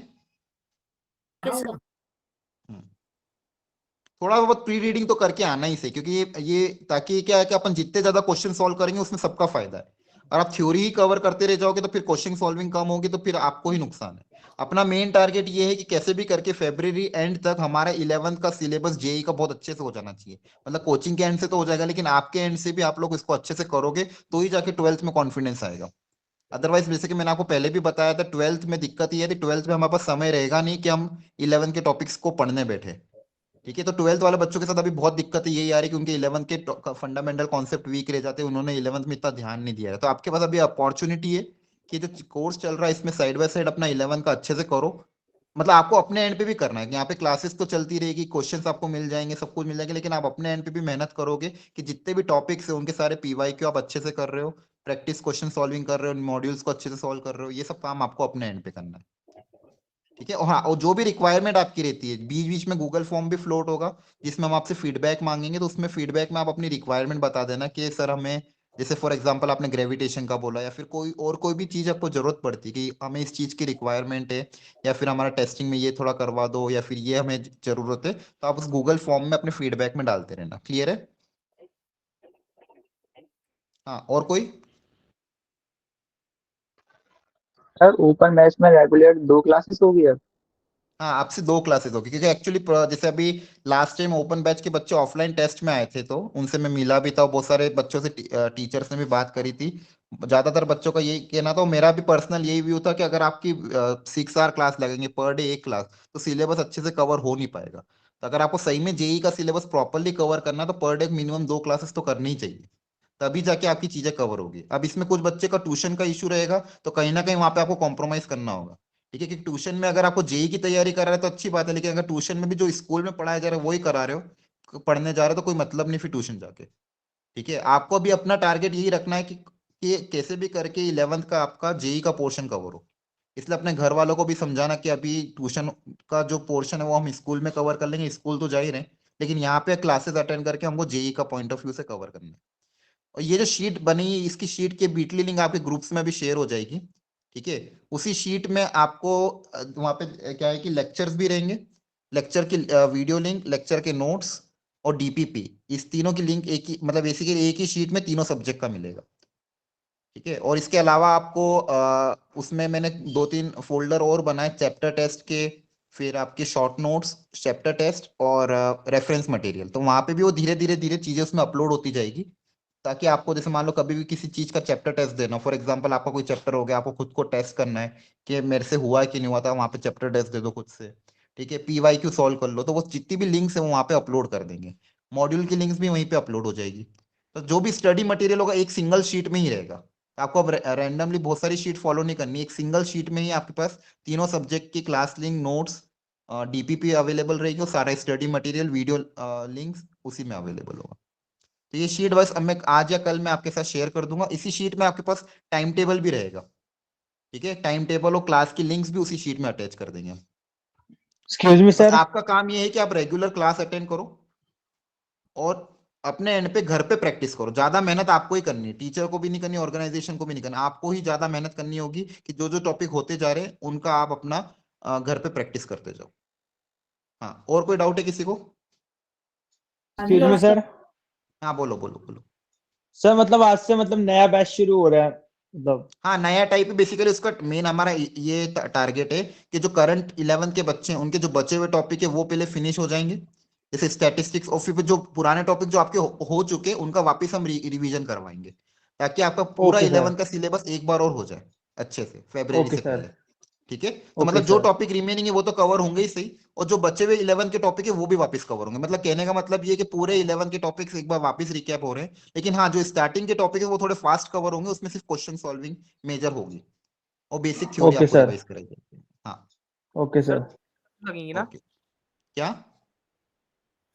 थोड़ा बहुत प्री रीडिंग तो करके आना ही सही, क्योंकि ये ताकि क्या है कि अपन जितने ज्यादा क्वेश्चन सॉल्व करेंगे उसमें सबका फायदा है। और आप थ्योरी ही कवर करते रह जाओगे तो फिर क्वेश्चन सॉल्विंग कम होगी, तो फिर आपको ही नुकसान है। अपना मेन टारगेट ये है कि कैसे भी करके फरवरी एंड तक हमारा 11th का सिलेबस जेई का बहुत अच्छे से हो जाना चाहिए। मतलब कोचिंग के एंड से तो हो जाएगा, लेकिन आपके एंड से भी आप लोग इसको अच्छे से करोगे तो ही जाके 12th में कॉन्फिडेंस आएगा। अदरवाइज जैसे कि मैंने आपको पहले भी बताया था, 12th में दिक्कत ये है कि 12th में हमारे पास समय रहेगा नहीं कि हम 11th के टॉपिक्स को पढ़ने बैठे, ठीक है। तो 12th वाले बच्चों के साथ अभी बहुत दिक्कत यही आ रही है कि उनके 11th के फंडामेंटल कॉन्सेप्ट वीक रह जाते हैं, उन्होंने 11th में इतना ध्यान नहीं दिया है। तो आपके पास अभी अपॉर्चुनिटी है कि जो कोर्स चल रहा है इसमें साइड बाय साइड अपना 11th का अच्छे से करो। मतलब आपको अपने एंड पे भी करना है कि यहाँ पे क्लासेस तो चलती रहेगी, क्वेश्चंस आपको मिल जाएंगे, सब कुछ मिल जाएगा, लेकिन आप अपने एंड पे भी मेहनत करोगे कि जितने भी टॉपिक्स है उनके सारे पीवाईक्यू आप अच्छे से कर रहे हो, प्रैक्टिस क्वेश्चन सॉल्विंग कर रहे हो, मॉड्यूल्स को अच्छे से सॉल्व कर रहे हो, ये सब काम आपको अपने एंड पे करना है, ठीक है। और हाँ, और जो भी रिक्वायरमेंट आपकी रहती है, बीच बीच में गूगल फॉर्म भी फ्लोट होगा जिसमें हम आपसे फीडबैक मांगेंगे, तो उसमें फीडबैक में आप अपनी रिक्वायरमेंट बता देना कि सर हमें, जैसे फॉर एग्जांपल आपने ग्रेविटेशन का बोला, या फिर कोई भी चीज आपको जरूरत पड़ती है कि हमें इस चीज की रिक्वायरमेंट है, या फिर हमारा टेस्टिंग में ये थोड़ा करवा दो, या फिर ये हमें जरूरत है, तो आप उस गूगल फॉर्म में अपने फीडबैक में डालते रहना। क्लियर है? हाँ और कोई? सर ओपन बैच में रेगुलर 2 क्लासेस होगी अब। हाँ आपसे 2 क्लासेस होगी, क्योंकि एक्चुअली जैसे अभी लास्ट टाइम ओपन बैच के बच्चे ऑफलाइन टेस्ट में आए थे, तो उनसे मैं मिला भी था, बहुत सारे बच्चों से टीचर्स ने भी बात करी थी। ज्यादातर बच्चों का यही कहना था, और मेरा भी पर्सनल यही व्यू था कि अगर आपकी 6 आवर क्लास लगेंगे पर डे, एक क्लास, तो सिलेबस अच्छे से कवर हो नहीं पाएगा। तो अगर आपको सही में जेई का सिलेबस प्रॉपरली कवर करना है तो पर डे मिनिमम 2 क्लासेस तो करनी ही चाहिए। तभी जाके आपकी चीजें कवर होगी। अब इसमें कुछ बच्चे का ट्यूशन का इशू रहेगा, तो कहीं ना कहीं वहां पे आपको कॉम्प्रोमाइज करना होगा, ठीक है। क्योंकि ट्यूशन में अगर आपको जेई की तैयारी कर रहा है तो अच्छी बात है, लेकिन अगर ट्यूशन में भी जो स्कूल में पढ़ाया जा रहा है वही करा रहे हो, पढ़ने जा रहे हो, तो कोई मतलब नहीं फिर ट्यूशन जाके, ठीक है। आपको अभी अपना टारगेट यही रखना है कि कैसे भी करके 11th का आपका जेई का पोर्शन कवर हो। इसलिए अपने घर वालों को भी समझाना कि अभी ट्यूशन का जो पोर्शन है वो हम स्कूल में कवर कर लेंगे, स्कूल तो जा ही रहे हैं, लेकिन यहाँ पे क्लासेस अटेंड करके हमको जेई का पॉइंट ऑफ व्यू से कवर करना है। और ये जो शीट बनी, इसकी शीट के बीटली लिंक आपके ग्रुप्स में भी शेयर हो जाएगी, ठीक है। उसी शीट में आपको वहाँ पे क्या है कि लेक्चर्स भी रहेंगे, लेक्चर की वीडियो लिंक, लेक्चर के नोट्स और डीपीपी, इस तीनों की लिंक एक ही, मतलब बेसिकली एक ही शीट में तीनों सब्जेक्ट का मिलेगा, ठीक है। और इसके अलावा आपको उसमें मैंने 2-3 फोल्डर और बनाए चैप्टर टेस्ट के, फिर आपके शॉर्ट नोट्स, चैप्टर टेस्ट और रेफरेंस मटेरियल। तो वहां पे भी वो धीरे धीरे चीजें उसमें अपलोड होती जाएगी, ताकि आपको जैसे मान लो कभी भी किसी चीज का चैप्टर टेस्ट देना, फॉर एग्जांपल आपका कोई चैप्टर हो गया, आपको खुद को टेस्ट करना है कि मेरे से हुआ है कि नहीं हुआ था, वहां पे चैप्टर टेस्ट दे दो खुद से, ठीक है। PYQ सॉल्व कर लो, तो वो जितनी भी लिंक्स है वो वहां पे अपलोड कर देंगे, मॉड्यूल की लिंक्स भी वहीं पे अपलोड हो जाएगी। तो जो भी स्टडी मटेरियल होगा एक सिंगल शीट में ही रहेगा। आपको अब रैंडमली बहुत सारी शीट फॉलो नहीं करनी, एक सिंगल शीट में ही आपके पास तीनों सब्जेक्ट की class link, notes, DPP available रहेगी, और सारा स्टडी मटेरियल, वीडियो लिंक्स उसी में अवेलेबल होगा। तो ये शीट बस अब मैं आज या कल मैं आपके साथ शेयर कर दूंगा। इसी शीट में आपके पास टाइम टेबल भी रहेगा, ठीक है। टाइम टेबल और क्लास की लिंक्स भी उसी शीट में अटैच कर देंगे। एक्सक्यूज मी बस सर। आपका काम ये है कि आप रेगुलर क्लास अटेंड करो और अपने एंड पे घर पे प्रैक्टिस करो। ज्यादा मेहनत आपको ही करनी है, टीचर को भी नहीं करनी, ऑर्गेनाइजेशन को भी नहीं करनी, आपको ही ज्यादा मेहनत करनी होगी कि जो जो टॉपिक होते जा रहे हैं उनका आप अपना घर पे प्रैक्टिस करते जाओ। हाँ, और कोई डाउट है किसी को? Excuse me sir. हाँ, बोलो बोलो बोलो। सर मतलब आज से मतलब नया बैच शुरू हो रहा है मतलब? हाँ, नया टाइप बेसिकली उसका मेन हमारा ये टारगेट है कि जो करंट 11th के बच्चे हैं उनके जो बचे हुए टॉपिक है वो पहले फिनिश हो जाएंगे, जैसे स्टैटिस्टिक्स, और फिर जो पुराने टॉपिक जो आपके हो चुके हैं उनका वापस हम रिवीजन करवाएंगे, ताकि आपका पूरा ओके सर। 11th का सिलेबस एक बार और हो जाए अच्छे से फरवरी ओके से सर। पहले, ठीक है। तो ओके मतलब जो सर। टॉपिक रिमेनिंग है वो तो कवर होंगे ही सही, और जो बचे हुए 11 के टॉपिक है वो भी वापस कवर होंगे। मतलब कहने का मतलब ये है कि पूरे 11 के टॉपिक्स एक बार वापस रिकैप हो रहे हैं, लेकिन हाँ जो स्टार्टिंग के टॉपिक है वो थोड़े फास्ट कवर होंगे, उसमें सिर्फ क्वेश्चन सॉल्विंग मेजर होगी और बेसिक थ्योरी ओके आपको सर। रिवाइज कराई जाएगी। हाँ, ओके सर। लगेंगी ना ओके। क्या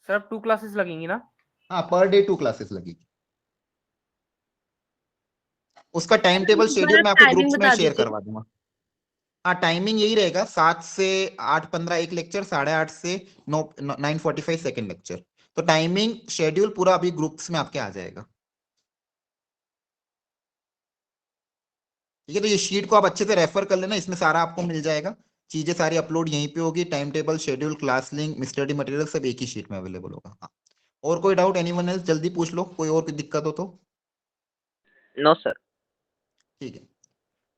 सर? 2 क्लासेस लगेंगी ना? हाँ, पर डे 2 क्लासेस लगेगी। उसका टाइम टेबल शेड्यूल मैं आपको ग्रुप्स में शेयर करवा दूंगा। हाँ, टाइमिंग यही रहेगा, 7 से 8:15 एक लेक्चर, 8:30 से 9:45 सेकेंड लेक्चर। तो टाइमिंग शेड्यूल पूरा अभी ग्रुप्स में आपके आ जाएगा, ठीक है। तो ये शीट को आप अच्छे से रेफर कर लेना, इसमें सारा आपको मिल जाएगा, चीजें सारी अपलोड यहीं पे होगी, time table, schedule, class link, study material सब एक ही शीट में अवेलेबल होगा। हाँ, और कोई डाउट एनीवन एल्स जल्दी पूछ लो, कोई और कोई दिक्कत हो तो। No sir. ठीक है,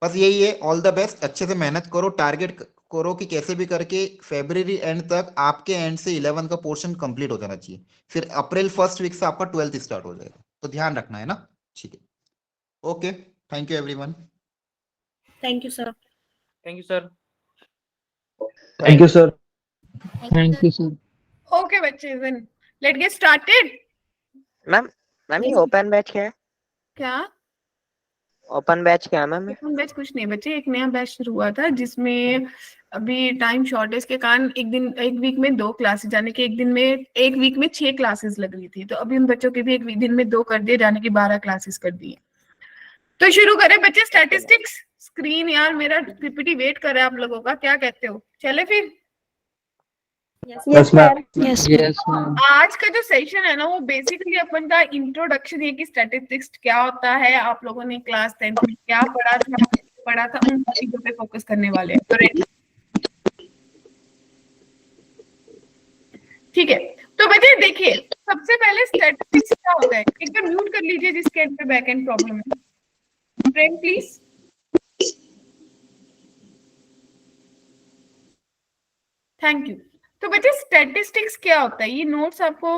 बस यही है। ऑल द बेस्ट, अच्छे से मेहनत करो, टारगेट करो कि कैसे भी करके फरवरी एंड तक आपके एंड से 11 का पोर्शन कंप्लीट हो जाना चाहिए, फिर अप्रैल फर्स्ट वीक से आपका 12th स्टार्ट हो जाएगा, तो ध्यान रखना है ना, ठीक है। Okay, thank you everyone. Thank you, sir. Thank you sir. Thank you sir. Thank you sir. Okay, बच्चे, then let's get started. Ma'am ये ओपन बैच क्या है? क्या ओपन बैच क्या है मैम? Open batch? कुछ नहीं बच्चे, एक नया बैच शुरू हुआ था जिसमें अभी टाइम शॉर्टेज के कारण एक वीक में 2 क्लासेस, जाने के एक वीक में 6 क्लासेस लग रही थी, तो अभी उन बच्चों के भी एक दिन में 2 कर दिए, जाने की 12 क्लासेस कर दिए। तो शुरू करें बच्चे। स्टैटिस्टिक्स स्क्रीन, यार मेरा पीपीटी वेट कर रहा है आप लोगों का, क्या कहते हो? चले फिर। Yes ma'am. Yes. Yes ma'am. आज का जो सेशन है ना वो बेसिकली अपन का इंट्रोडक्शन है कि स्टैटिस्टिक्स क्या होता है, आप लोगों ने क्लास 10 में क्या पढ़ा था उन चीजों पे फोकस करने वाले हैं। तो रेडी? ठीक है, तो बच्चे देखिए, सबसे पहले स्टैटिस्टिक्स क्या होता है, एक बार म्यूट कर लीजिए जिसके एंड पे बैक एंड प्रॉब्लम है, फ्रेंड प्लीज। Thank you. तो बच्चे स्टैटिस्टिक्स क्या होता है, ये नोट्स आपको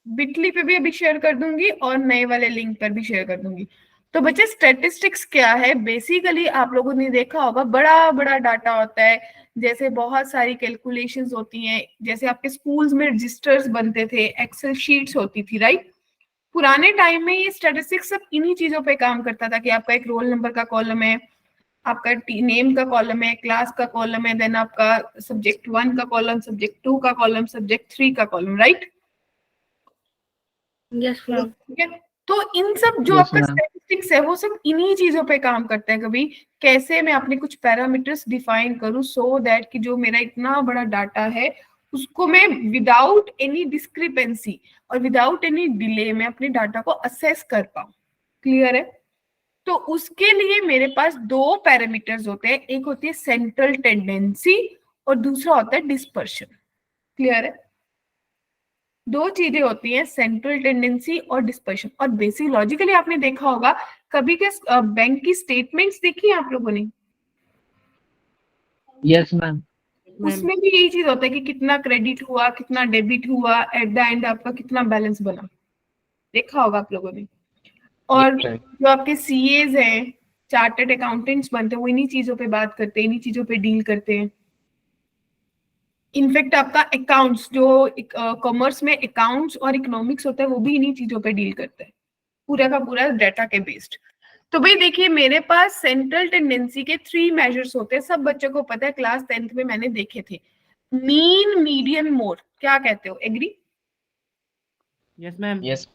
बिटली पे भी अभी शेयर कर दूंगी और नए वाले लिंक पर भी शेयर कर दूंगी। तो बच्चे स्टैटिस्टिक्स क्या है, बेसिकली आप लोगों ने देखा होगा बड़ा बड़ा डाटा होता है, जैसे बहुत सारी कैलकुलेशंस होती हैं, जैसे आपके स्कूल्स में रजिस्टर्स बनते थे, एक्सेल शीट्स होती थी, राइट? पुराने टाइम में ये स्टैटिस्टिक्स सब इन्हीं चीजों पे काम करता था कि आपका एक रोल नंबर का कॉलम है, आपका नेम का कॉलम है, क्लास का कॉलम है, देन आपका सब्जेक्ट 1 का कॉलम, सब्जेक्ट 2 का कॉलम, सब्जेक्ट 3 का कॉलम, राइट? Yes ma'am. ठीक है, तो इन सब जो Yes, आपका ma'am. स्टैटिस्टिक्स है वो सब इन्हीं चीजों पे काम करते हैं। कभी कैसे मैं अपने कुछ पैरामीटर्स डिफाइन करूं सो दैट कि जो मेरा इतना बड़ा डाटा है उसको मैं विदाउट एनी डिस्क्रिपेंसी और विदाउट एनी डिले में अपने डाटा को असेस कर पाऊं। क्लियर है? तो उसके लिए मेरे पास दो पैरामीटर्स होते हैं, एक होती है सेंट्रल टेंडेंसी और दूसरा होता है डिस्पर्शन। क्लियर है? दो चीजें होती हैं, सेंट्रल टेंडेंसी और डिस्पर्शन। और बेसिक लॉजिकली आपने देखा होगा, कभी के बैंक की स्टेटमेंट्स देखी है आप लोगों ने? Yes, ma'am. उसमें भी यही चीज होता है कि कितना क्रेडिट हुआ, कितना डेबिट हुआ, एट द एंड आपका कितना बैलेंस बना। देखा होगा आप लोगों ने। और जो आपके सीएज हैं, चार्टर्ड अकाउंटेंट्स बनते हैं, वो इन्हीं चीजों पे बात करते हैं, इन्हीं चीजों पे डील करते हैं। इनफैक्ट आपका अकाउंट्स, जो कॉमर्स में अकाउंट्स और इकोनॉमिक्स होता है, वो भी इन्हीं चीजों पे डील करते हैं, पूरा का पूरा डाटा के बेस्ड। तो भाई देखिए, मेरे पास सेंट्रल टेंडेंसी के 3 मेजर्स होते हैं, सब बच्चों को पता है, क्लास 10th में मैंने देखे थे। मीन, मीडियन, मोड, क्या कहते हो? एग्री? Yes ma'am. Yes.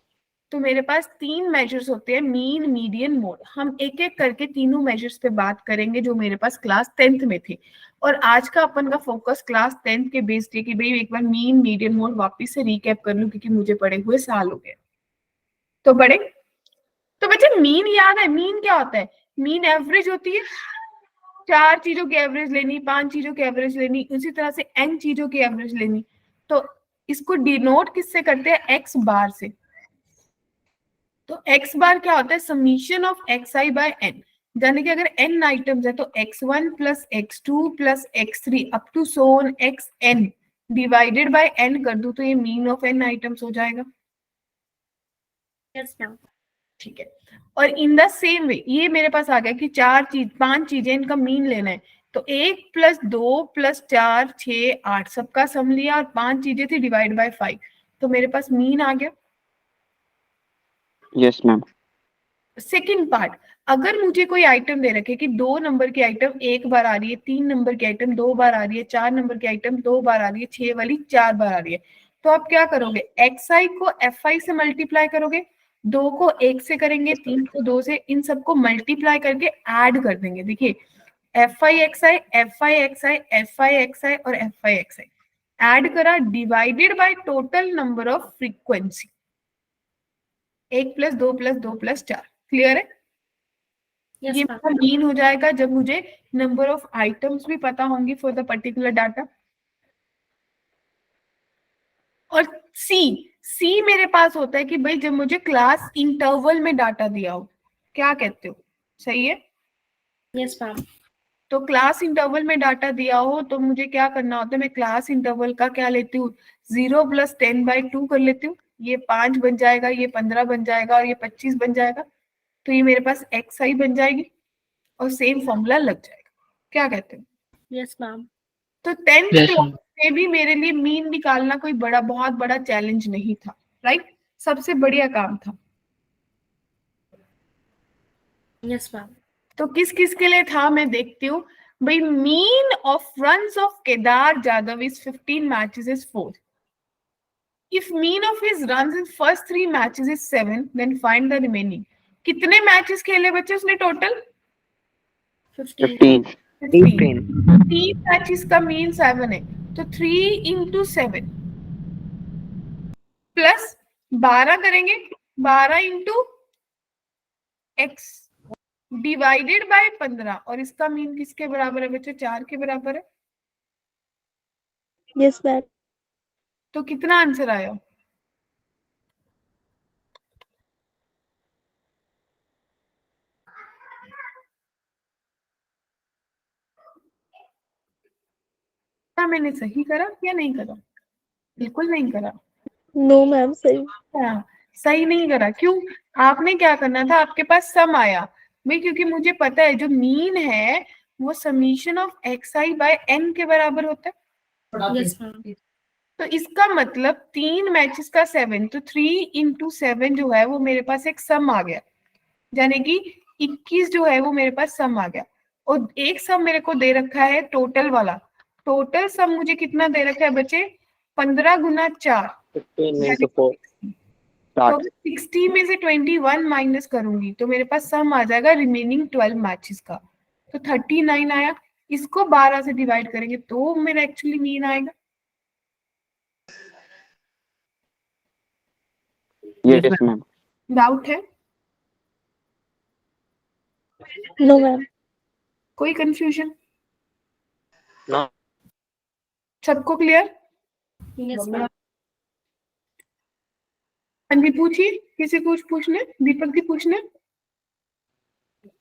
तो मेरे पास 3 मेजर्स होते हैं, मीन, मीडियन, मोड। हम एक एक करके तीनों मेजर्स पे बात करेंगे जो मेरे पास क्लास 10th में थे। और आज का अपन का फोकस क्लास 10th के बेस्ड है कि भाई एक बार मीन, मीडियन, मोड वापस से रिकैप कर लूं, क्योंकि मुझे पढ़े हुए साल हो गए। तो पढ़े? तो बच्चे मीन याद है? मीन क्या होता है? मीन एवरेज होती है, 4 चीजों की एवरेज लेनी, 5 चीजों की एवरेज लेनी, उसी तरह से n चीजों की एवरेज लेनी। तो इसको डिनोट किससे करते हैं? एक्स बार से। तो एक्स बार क्या होता है? Summation of x i by n. यानी कि अगर n आइटम्स है तो x1 plus x2 plus x3 up to so on xn divided by n कर दूं तो ये मीन ऑफ n आइटम्स हो जाएगा। Yes ma'am. ठीक है। और इन द सेम वे ये मेरे पास आ गया कि 5 चीजें, इनका मीन लेना है। तो 1 प्लस 2 प्लस 4 6 8 सबका सम लिया और 5 चीजें थी, डिवाइड बाय 5, तो मेरे पास मीन आ गया। Yes ma'am. सेकेंड पार्ट, अगर मुझे कोई आइटम दे रखे कि 2 नंबर की आइटम 1 बार आ रही है, 3 नंबर की आइटम 2 बार आ रही है, 4 नंबर की आइटम 2 बार आ रही है, 6 वाली 4 बार आ रही है, तो आप क्या करोगे? xi को fi से मल्टीप्लाई करोगे, 2 को 1 से करेंगे, 3 को 2 से, इन सबको मल्टीप्लाई करके ऐड कर देंगे। देखिए fi xi, fi xi, fi xi और fi xi ऐड करा, divided by total number of frequency, 1 plus 2 plus 2 plus 4। Clear है? यस ये मैम। मेरा मीन हो जाएगा जब मुझे नंबर ऑफ आइटम्स भी पता होंगी फॉर द पर्टिकुलर डाटा। और सी मेरे पास होता है कि भाई जब मुझे क्लास इंटरवल में डाटा दिया हो। क्या कहते हो? सही है? Yes ma'am. तो क्लास इंटरवल में डाटा दिया हो तो मुझे क्या करना होता है? मैं क्लास इंटरवल का क्या लेती हूँ? 0 प्लस 10/2 कर लेती हूँ। ये 5 बन जाएगा, ये 15 बन जाएगा और ये 25 बन जाएगा। तो ये मेरे पास xi बन जाएगी और सेम फॉर्मूला लग जाएगा। क्या कहते हो? Yes ma'am. तो 10th Yes, क्लास ma'am. में भी मेरे लिए मीन निकालना कोई बहुत बड़ा चैलेंज नहीं था, राइट? सबसे बढ़िया काम था। Yes ma'am. तो किस किस के लिए था मैं देखती हूँ। भाई mean of runs of Kedar Jadhav is 15 matches is 4. If mean of his runs in first 3 matches is 7, then find the remaining. कितने मैचेस खेले बच्चे उसने टोटल? 15। 15. 3 मैचेस का मीन 7 है, तो 3 into 7 प्लस 12 करेंगे, 12 into x डिवाइडेड बाय 15, और इसका मीन किसके बराबर है बच्चों? 4 के बराबर है। Yes ma'am. तो कितना आंसर आया? क्या मैंने सही करा या नहीं करा? बिल्कुल नहीं करा। नो मैम, सही। हाँ, सही नहीं करा। क्यों? आपने क्या करना था? आपके पास सम आया भाई, क्योंकि मुझे पता है जो मीन है वो summation of xi by n के बराबर होता है। Yes ma'am. तो इसका मतलब 3 मैचेस का 7, तो 3 into 7 जो है वो मेरे पास एक सम आ गया, यानी कि 21 जो है वो मेरे पास सम आ गया। और एक सम मेरे को दे रखा है टोटल वाला, टोटल सम मुझे कितना दे रखा है बच्चे, 15 गुना 4 15 into 4 तो 60 में से 21 माइनस करूंगी तो मेरे पास सम आ जाएगा रिमेनिंग 12 मैचेस का, तो 39 आया। इसको 12 से डिवाइड करेंगे तो मेरा एक्चुअली मीन आएगा। Yes ma'am. डाउट है? No ma'am. कोई कंफ्यूजन? No. सबको क्लियर? Yes ma'am. हाँ जी पूछिए, किसी कुछ पूछने? दीपक जी पूछने?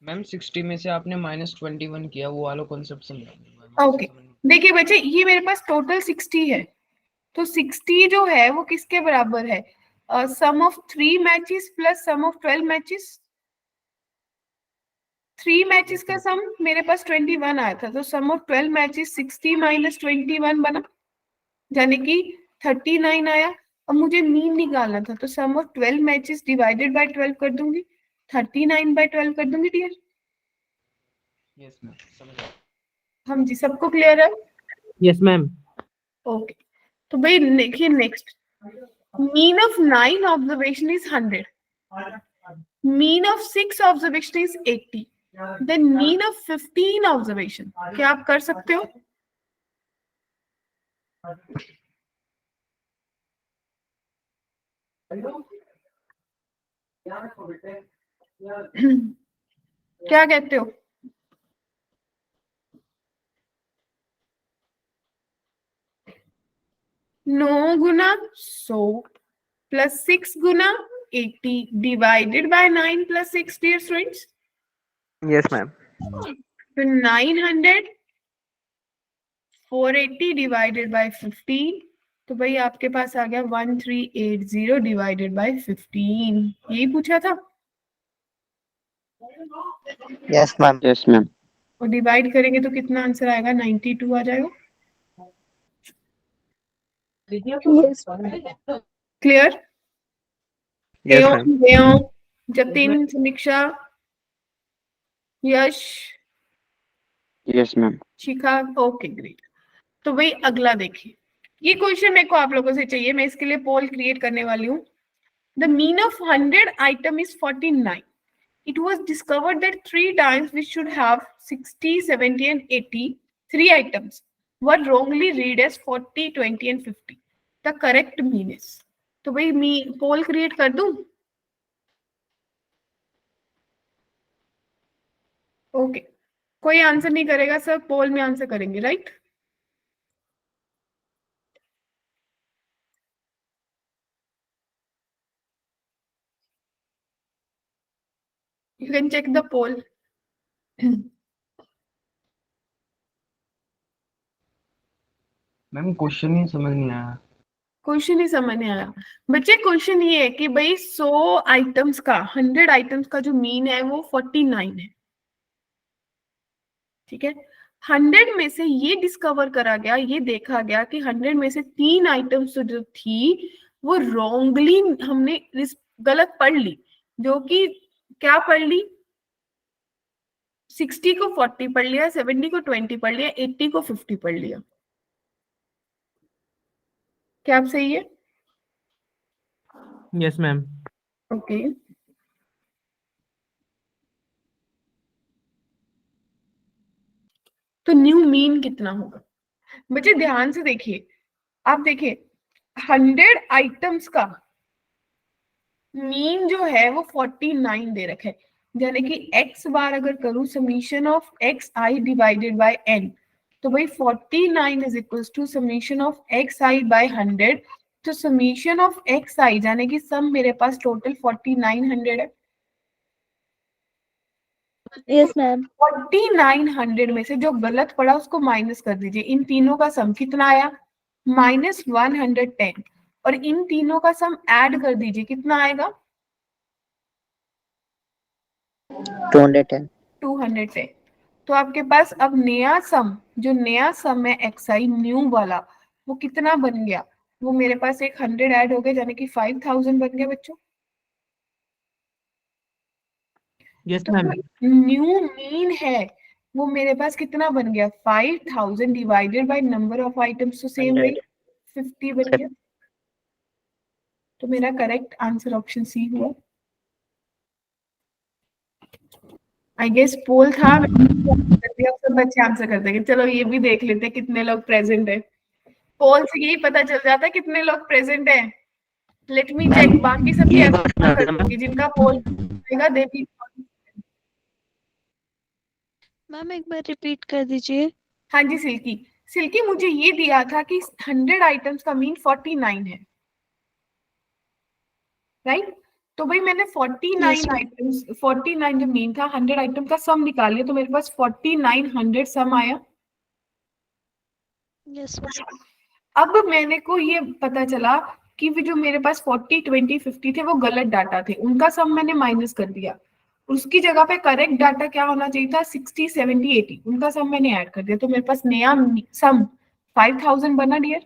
मैम 60 में से आपने -21 किया, वो वाला कॉन्सेप्ट समझा। ओके, देखिए बच्चे ये मेरे पास टोटल 60 है, तो 60 जो है वो किसके बराबर है, sum of 3 matches plus sum of 12 matches. 3 matches का सम मेरे पास 21 आया था, तो सम ऑफ 12 मैचेस 60 माइनस 21 बना, यानी कि 39 आया। अब मुझे मीन निकालना था, तो सम ऑफ 12 मैचेस डिवाइडेड बाय 12 कर दूंगी, 39 बाय 12 कर दूंगी डियर। यस मैम, समझ गया। हम जी सबको क्लियर है? Yes ma'am. ओके, तो भाई देखिए next, mean of 9 observation is 100, mean of 6 observation is 80, then mean of 15 observation, क्या आप कर सकते हो? क्या कहते हो? नौ गुना 100 प्लस 6 गुना 80 divided by 9 plus 6 dear students. Yes, ma'am. तो 900 480 डिवाइडेड बाय 15, तो भाई आपके पास आ गया 1380 डिवाइडेड बाय 15, यही पूछा था। Yes, ma'am. Yes ma'am. और डिवाइड करेंगे तो कितना आंसर आएगा, 92 आ जाएगा। क्लियर? Yes, ma'am. जतिन, समीक्षा, यश, यस मैम। शिखा, ओके ग्रेट। तो भाई अगला देखिए, ये क्वेश्चन मेरे को आप लोगों से चाहिए, मैं इसके लिए पोल क्रिएट करने वाली हूँ। The mean of 100 item is 49. It was discovered that 3 times which should have 60, 70 and 80, 3 items were wrongly read as 40, 20 and 50. The correct mean is, तो भाई मी पोल क्रिएट कर दूं? ओके, कोई आंसर नहीं करेगा, सब पोल में आंसर करेंगे, right? You can check the poll. Ma'am question ही समझ नहीं आया। क्वेश्चन ही समझ नहीं आया बच्चे। क्वेश्चन ये है कि भाई 100 आइटम्स का, 100 आइटम्स का जो मीन है वो 49 है, ठीक है। 100 में से ये डिस्कवर करा गया, ये देखा गया कि 100 में से 3 आइटम्स जो थी वो रॉन्गली हमने गलत पढ़ ली, जो कि क्या पढ़ ली, 60 को 40 पढ़ लिया, 70 को 20 पढ़ लिया, 80 को 50 पढ़ लिया। क्या आप सही है? Yes ma'am. ओके, तो न्यू मीन कितना होगा बच्चे? ध्यान से देखिए, आप देखिए 100 आइटम्स का मीन जो है वो 49 दे रखा है, यानी कि x बार अगर करूं summation of x i divided by n, तो भाई 49 is equals to summation of x i by 100, तो समीशन ऑफ एक्स आई यानी कि सम मेरे पास टोटल 4900 है। Yes ma'am. 4900 में से जो गलत पड़ा उसको माइनस कर दीजिए, इन तीनों का सम कितना आया, -110, और इन तीनों का सम ऐड कर दीजिए, कितना आएगा, 210. 210। तो आपके पास अब नया सम, जो नया सम है एक्स आई न्यू वाला, वो कितना बन गया, वो मेरे पास एक 100 ऐड हो गए, यानी कि 5000 बन गया बच्चों। यस तो मैम। न्यू मीन है वो मेरे पास कितना बन गया, 5000 divided by number of items, तो सेम वही 50 बन गया। तो मेरा करेक्ट आंसर ऑप्शन सी हुआ। आई गेस पोल था, अब सब बच्चे आंसर कर देंगे। चलो ये भी देख लेते हैं कितने लोग प्रेजेंट है। पोल से यही पता चल जाता है कितने लोग प्रेजेंट है। लेट मी चेक, बाकी सबकी ये answer कर दूंगी जिनका पोल आएगा दे भी। मैम एक बार रिपीट कर दीजिए। हाँ जी सिल्की, सिल्की मुझे ये दिया था कि 100 आइटम्स का मीन 49 है, राइट। तो भाई मैंने 49 यस मैम। आइटम्स, 49 जो मीन था, 100 आइटम का सम निकाल लिया, तो मेरे पास 4900 सम आया। Yes ma'am. अब मैंने को ये पता चला कि वो जो मेरे पास 40 20 50 थे वो गलत डाटा थे, उनका सम मैंने माइनस कर दिया। उसकी जगह पे करेक्ट डाटा क्या होना चाहिए था, 60 70 80, उनका सम मैंने ऐड कर दिया, तो मेरे पास नया सम 5000 बना डियर।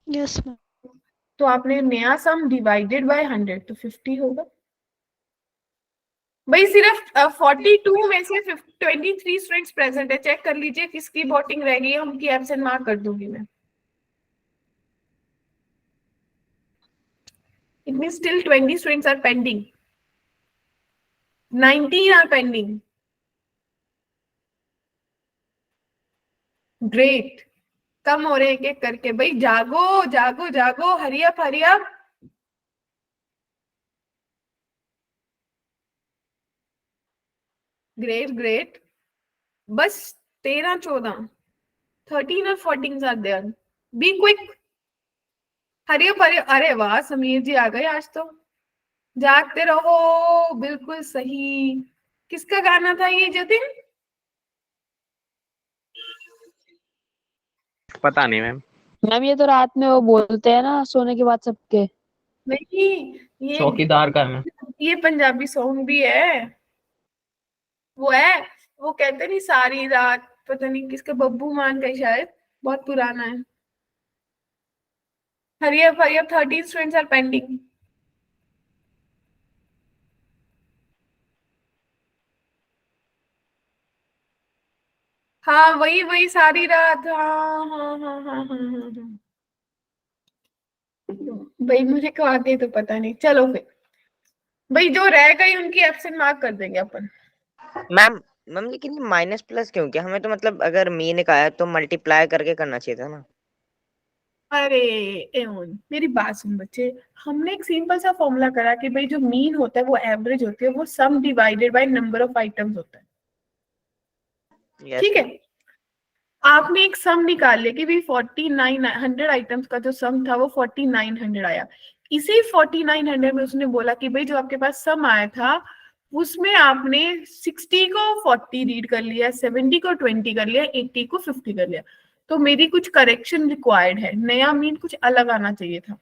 Yes ma'am. तो आपने नया सम डिवाइडेड बाय 100 तो 50 होगा। भाई सिर्फ 42 में से 23 स्टूडेंट्स प्रेजेंट है, चेक कर लीजिए किसकी वोटिंग रह गई है, उनकी एब्सेंट मार्क कर दूंगी मैं। It means still 20 students are pending. 19 are pending. Great. कम हो रहे हैं एक एक करके, भाई जागो जागो जागो, hurry up hurry up. Great great. बस 13 14 13 और 14 are there. Be quick, hurry up hurry. अरे वाह समीर जी आ गए आज तो। जागते रहो, बिल्कुल सही। किसका गाना था ये जतिन? पता नहीं मैम। मैम ये तो रात में वो बोलते हैं ना सोने के बाद सबके। नहीं, ये चौकीदार का है। ये पंजाबी सॉन्ग भी है। वो है, वो कहते नहीं सारी रात, पता नहीं किसका, बब्बू मान का शायद, बहुत पुराना है। Hurry up 13 students are pending. हाँ वही वही सारी रात, हाँ हाँ हाँ हाँ हाँ हाँ हाँ। भाई मुझे को आगे तो पता नहीं, चलो फिर भाई जो रह गई उनकी एब्सेंट मार्क कर देंगे अपन। मैम मैम लेकिन ये माइनस प्लस क्यों किया? हमें तो मतलब अगर मीन का है तो मल्टीप्लाई करके करना चाहिए था ना। अरे एवन मेरी बात सुन बच्चे, हमने एक सिंपल सा फॉर्मूला करा कि भाई जो मीन होता है वो एवरेज होती है, वो सम divided by number of items होता है, यस ठीक है। आपने एक सम निकाल लिया कि भाई 4900 आइटम्स का जो सम था वो 4900 आया। इसी 4900 में उसने बोला कि भाई जो आपके पास सम आया था उसमें आपने 60 को 40 रीड कर लिया, 70 को 20 कर लिया, 80 को 50 कर लिया। तो मेरी कुछ करेक्शन रिक्वायर्ड है, नया मीन कुछ अलग आना चाहिए था।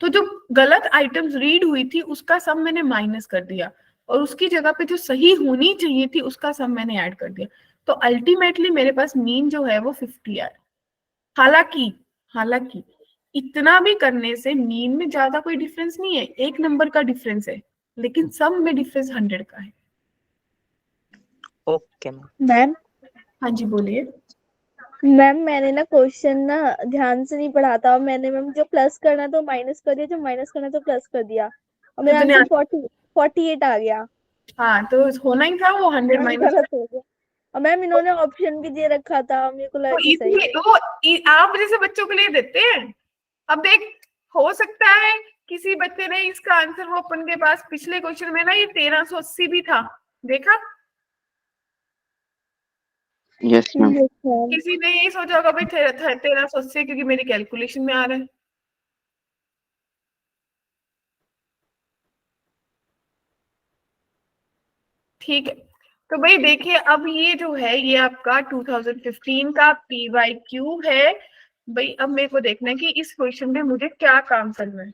तो जो गलत आइटम्स रीड हुई थी उसका सम मैंने माइनस कर दिया, और उसकी जगह पे जो सही होनी चाहिए थी उसका सम मैंने ऐड कर दिया। तो अल्टीमेटली मेरे पास मीन जो है वो 50 आया। हालांकि हालांकि इतना भी करने से मीन में ज्यादा कोई डिफरेंस नहीं है, एक नंबर का डिफरेंस है, लेकिन सम में डिफरेंस 100 का है। Okay ma'am. मैम हाँ जी बोलिए। मैम मैंने ना क्वेश्चन ना ध्यान से नहीं पढ़ा था, और मैंने मैम जो प्लस करना तो माइनस कर दिया, जो माइनस करना तो प्लस कर दिया, और मेरा कितने आंसर 48 आ गया। हाँ तो होना ही था वो 100 मैम माइनस। गलत हो गया, और मैम इन्होंने ऑप्शन भी दे रखा था, मेरे को लगा तो कि सही। इसीलिए वो आप जैसे बच्चों के लिए देते हैं। अब देख, हो सकता है किसी बच्चे ने इसका आंसर, वो अपन के पास पिछले क्वेश्चन में ना ये 1380 भी था, देखा? Yes ma'am. Yes, ma'am. किसी ने ये सोचा होगा भाई 1380 क्योंकि मेरी कैलकुलेशन में आ रहा है। ठीक है, तो भाई देखिए अब ये जो है ये आपका 2015 का PYQ है। भाई अब मेरे को देखना है कि इस क्वेश्चन में मुझे क्या काम करना है।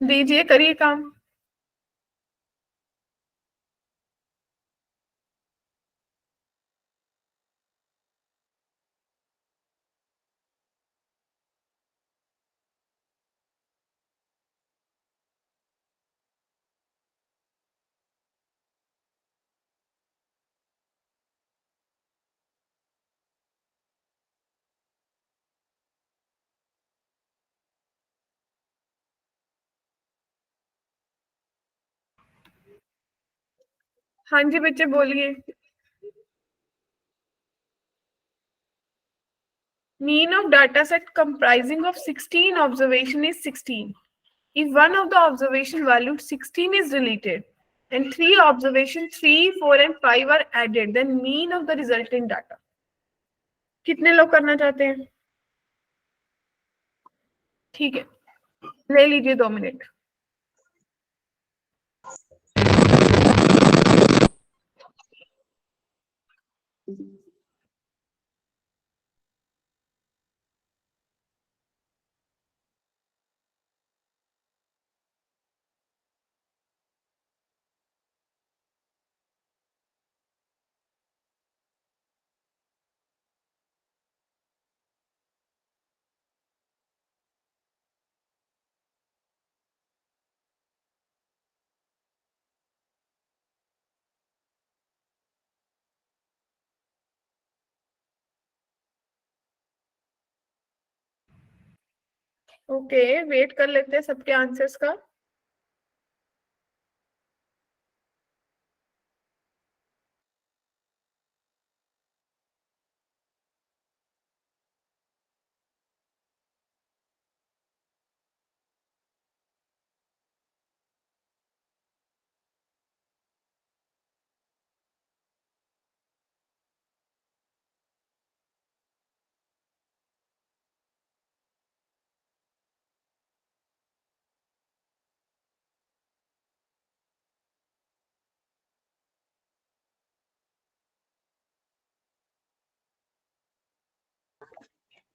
दीजिए, करिए काम। हाँ जी बच्चे बोलिए। Mean of data set comprising of 16 observation is 16. If one of the observation valued 16 is deleted and 3 observation 3, 4 and 5 are added, then mean of the resulting data. कितने लोग करना चाहते हैं? ठीक है, ले लीजिए 2 मिनट। ओके, वेट कर लेते हैं सबके आंसर्स का।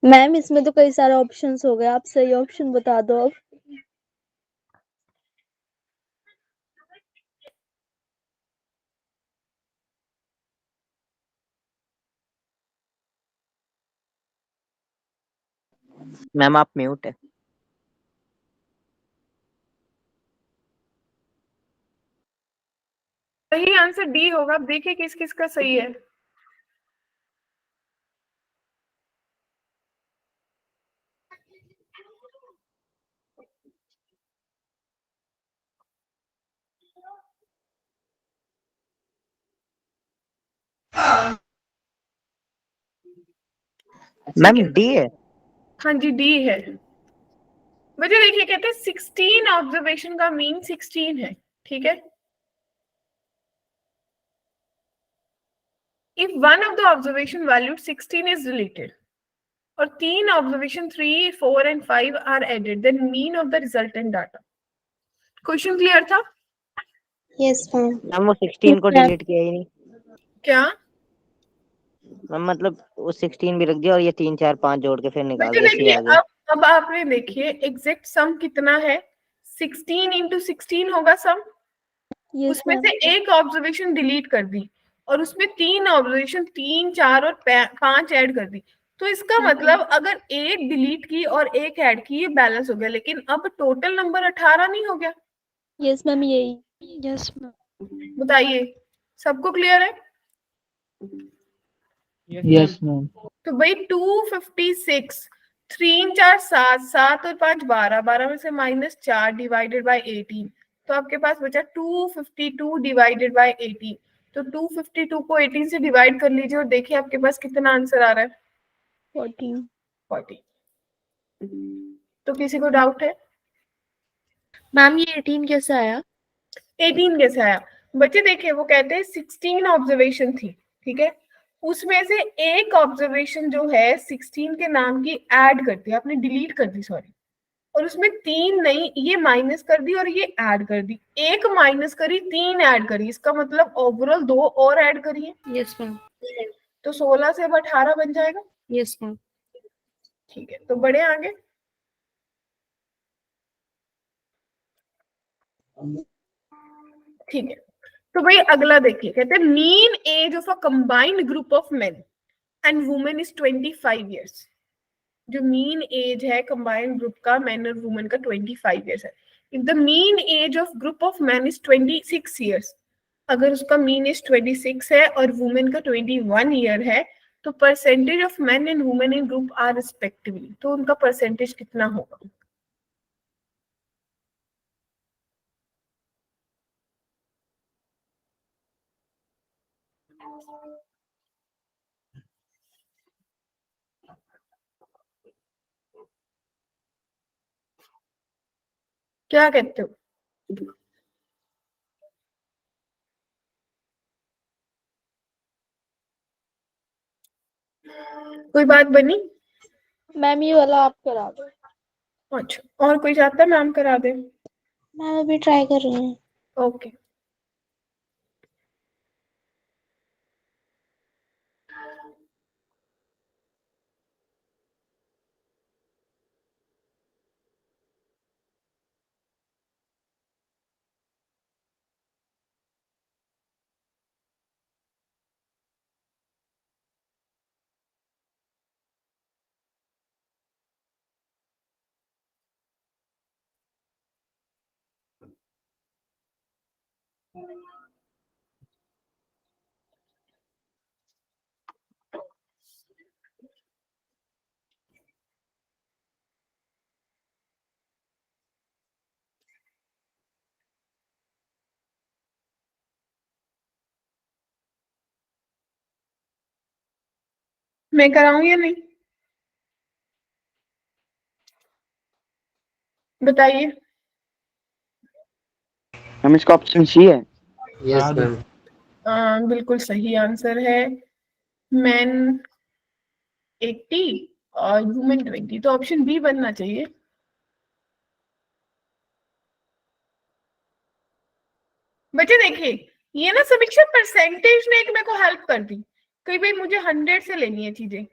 मैम इसमें तो कई सारे ऑप्शंस हो गए, आप सही ऑप्शन बता दो अब। मैम आप म्यूट है। सही आंसर डी होगा। अब देखिए किस किस का सही है। मैम डी है। हाँ जी डी है। बच्चे देखिए, कहते हैं 16 ऑब्जर्वेशन का मीन 16 है, ठीक है। If one of the observation valued 16 is deleted और 3 observation 3, 4 and 5 are added, then mean of the resultant data. Question clear था? Yes ma'am. मैम वो 16 को डिलीट किया ही नहीं। क्या मैम मतलब वो 16 भी रख दिया और ये 3 4 5 जोड़ के फिर निकाल बच्चे दिया, ऐसे ही देखिए, आ गया। अब आपने देखिए एग्जैक्ट सम कितना है। 16 इंटू 16 होगा सम। उसमें से एक ऑब्जर्वेशन डिलीट कर दी और उसमें 3 ऑब्जर्वेशन 3, 4 और 5 ऐड कर दी। तो इसका मतलब अगर एक डिलीट की और एक ऐड की, ये बैलेंस हो गया। लेकिन अब टोटल नंबर 18 नहीं हो गया? यस मैम, यही। Yes ma'am. बताइए, सबको क्लियर है? Yes ma'am. तो भाई 256, 3 4 7, 7 और 5 12, 12 में से -4 डिवाइडेड बाय 18, तो आपके पास बचा 252 डिवाइडेड बाय 18। तो 252 को 18 से डिवाइड कर लीजिए और देखिए आपके पास कितना आंसर आ रहा है। 40। तो किसी को डाउट है? मैम ये 18 कैसे आया? 18 कैसे आया? बच्चे देखिए, वो कहते हैं 16 ऑब्जर्वेशन थी, ठीक है। उसमें से एक ऑब्जर्वेशन जो है 16 के नाम की ऐड कर दी, आपने डिलीट कर दी, सॉरी। और उसमें 3 नहीं, ये माइनस कर दी और ये ऐड कर दी। एक माइनस करी, 3 ऐड करी, इसका मतलब ओवरऑल 2 और ऐड करिए। Yes ma'am. तो 16 से अब 18 बन जाएगा। Yes ma'am. ठीक है, तो बढ़े आगे। ठीक है, तो भाई अगला देखिए, कहते हैं mean age of a combined group of men and women is 25 years. जो मीन एज है कंबाइंड ग्रुप का मैन और वुमेन का 25 ईयर्स है। If the mean age of group of man is 26 years, अगर उसका मीन एज 26 है और वुमेन का 21 ईयर है, तो percentage of man and women in group are respectively, तो उनका परसेंटेज कितना होगा? क्या कहते हो? कोई बात बनी? मैम ये वाला आप करा दो। अच्छा, और कोई चाहता है मैम करा दे? मैम अभी ट्राई कर रही हूँ। ओके, मैं कराऊं या नहीं, बताइए। हम इसका ऑप्शन सी है। Yes ma'am. बिल्कुल सही आंसर है। मैन 80 और वुमेन 20, तो ऑप्शन बी बनना चाहिए। बच्चे देखिए, ये ना समीक्षा परसेंटेज ने एक मेरे को हेल्प कर दी, कई भाई मुझे 100 से लेनी है चीजें।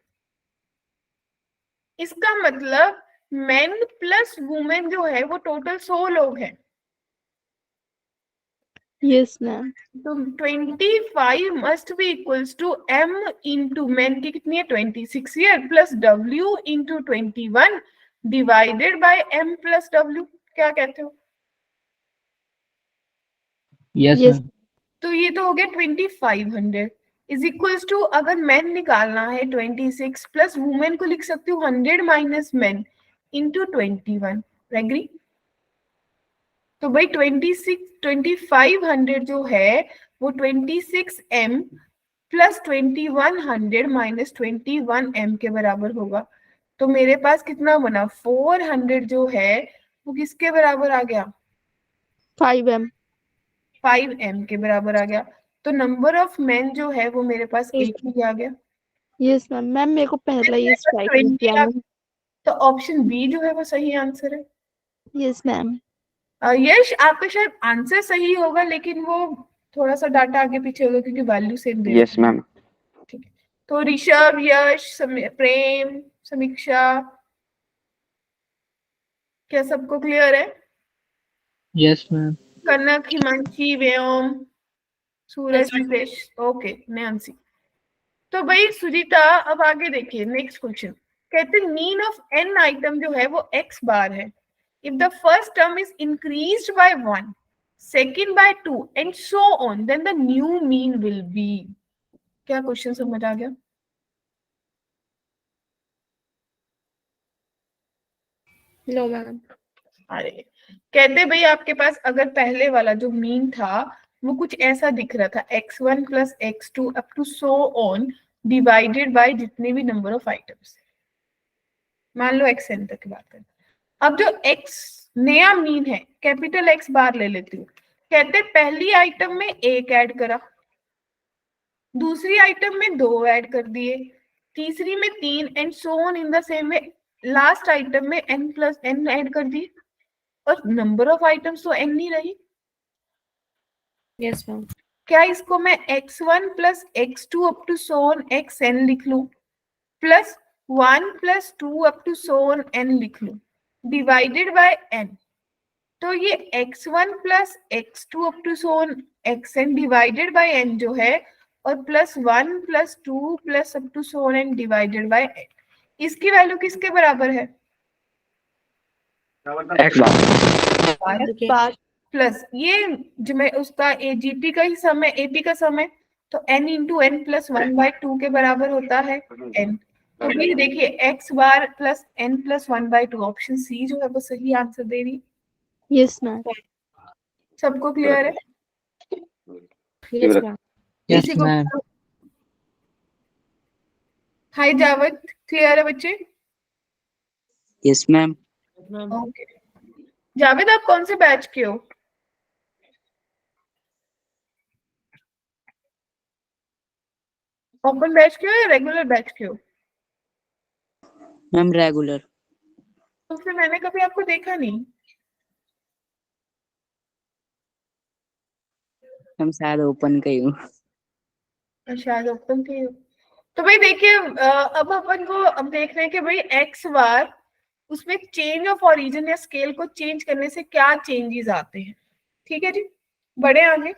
इसका मतलब मेन प्लस वुमेन जो है वो टोटल 100 लोग हैं। Yes ma'am. तो 25 must be equals to m into men की कितनी है 26 year plus w into 21 divided by m plus w। क्या कहते हो? Yes yes. मैम। तो ये तो हो गया 2500 इज इक्वल्स टू, अगर मैन निकालना है 26 प्लस वुमेन को लिख सकती हूँ 100 माइनस मैन इंटू 21। एग्री? तो भाई 2500 जो है वो 26m प्लस 2100 माइनस 21m के बराबर होगा। तो मेरे पास कितना बना? 400 जो है वो किसके बराबर आ गया? 5m। 5m के बराबर आ गया। तो नंबर ऑफ मेन जो है वो मेरे पास Yes. एक ही आ गया। Yes ma'am. मैम मेरे को पहला ये स्ट्राइक 20 किया आ- मैम। तो ऑप्शन बी जो है वो सही आंसर है। Yes ma'am. यश, आपका शायद आंसर सही होगा लेकिन वो थोड़ा सा डाटा आगे पीछे होगा क्योंकि वैल्यू सेम दे यस मैम। ठीक है। तो ऋषभ, यश, प्रेम, समीक्षा, क्या सबको क्लियर है? Yes ma'am. Kanak, Himanshi, Vyom, Suraj, Nitesh, okay, Nancy. तो भाई सुजीता, अब आगे देखिए नेक्स्ट क्वेश्चन। कहते हैं मीन ऑफ n आइटम जो है वो x बार है। If the first term is increased by 1, second by 2 and so on, then the new mean will be. क्या क्वेश्चन समझ आ गया? No ma'am. अरे, कहते भाई आपके पास अगर पहले वाला जो मीन था वो कुछ ऐसा दिख रहा था, x1 plus x2 up to so on divided by जितने भी नंबर ऑफ आइटम्स, मान लो xn तक की बात करें। अब जो x नया मीन है, कैपिटल X बार ले लेती हूँ। कहते पहली आइटम में 1 ऐड करा, दूसरी आइटम में 2 ऐड कर दिए, तीसरी में 3 and so on in the same way, last item में n प्लस n ऐड कर दिए और नंबर ऑफ आइटम्स तो n ही रही। Yes ma'am. क्या इसको मैं x1 plus x2 up to so on xn लिख लूं plus 1 plus 2 up to so on n लिख लूं डिवाइडेड बाय n। तो ये x1 plus x2 up to so on xn divided by n जो है, और +1 +2 plus up to so on n divided by n, इसकी वैल्यू किसके बराबर है? x बार प्लस ये जो मैं उसका जीटी का ही सम है, एपी का सम है, तो n इंटू n प्लस 1/2 के बराबर होता है n। तो ये देखिए x bar plus n plus 1/2, option C जो है वो सही आंसर दे रही है। Yes ma'am. सबको क्लियर है? Yes ma'am. यस किसी को? मैम। हाय जावद, क्लियर है बच्चे? Yes ma'am. ओके जावेद, आप कौन से बैच के हो? ओपन बैच के हो या रेगुलर बैच के हो? Ma'am regular. तो फिर मैंने कभी आपको देखा नहीं। मैम शायद ओपन का ही हूँ। शायद ओपन के हो। तो भाई देखिए अब अपन को अब देख रहे हैं कि भाई एक्स बार उसमें चेंज ऑफ ओरिजिन या स्केल को चेंज करने से क्या चेंजेस आते हैं। ठीक है जी, बढ़े आगे।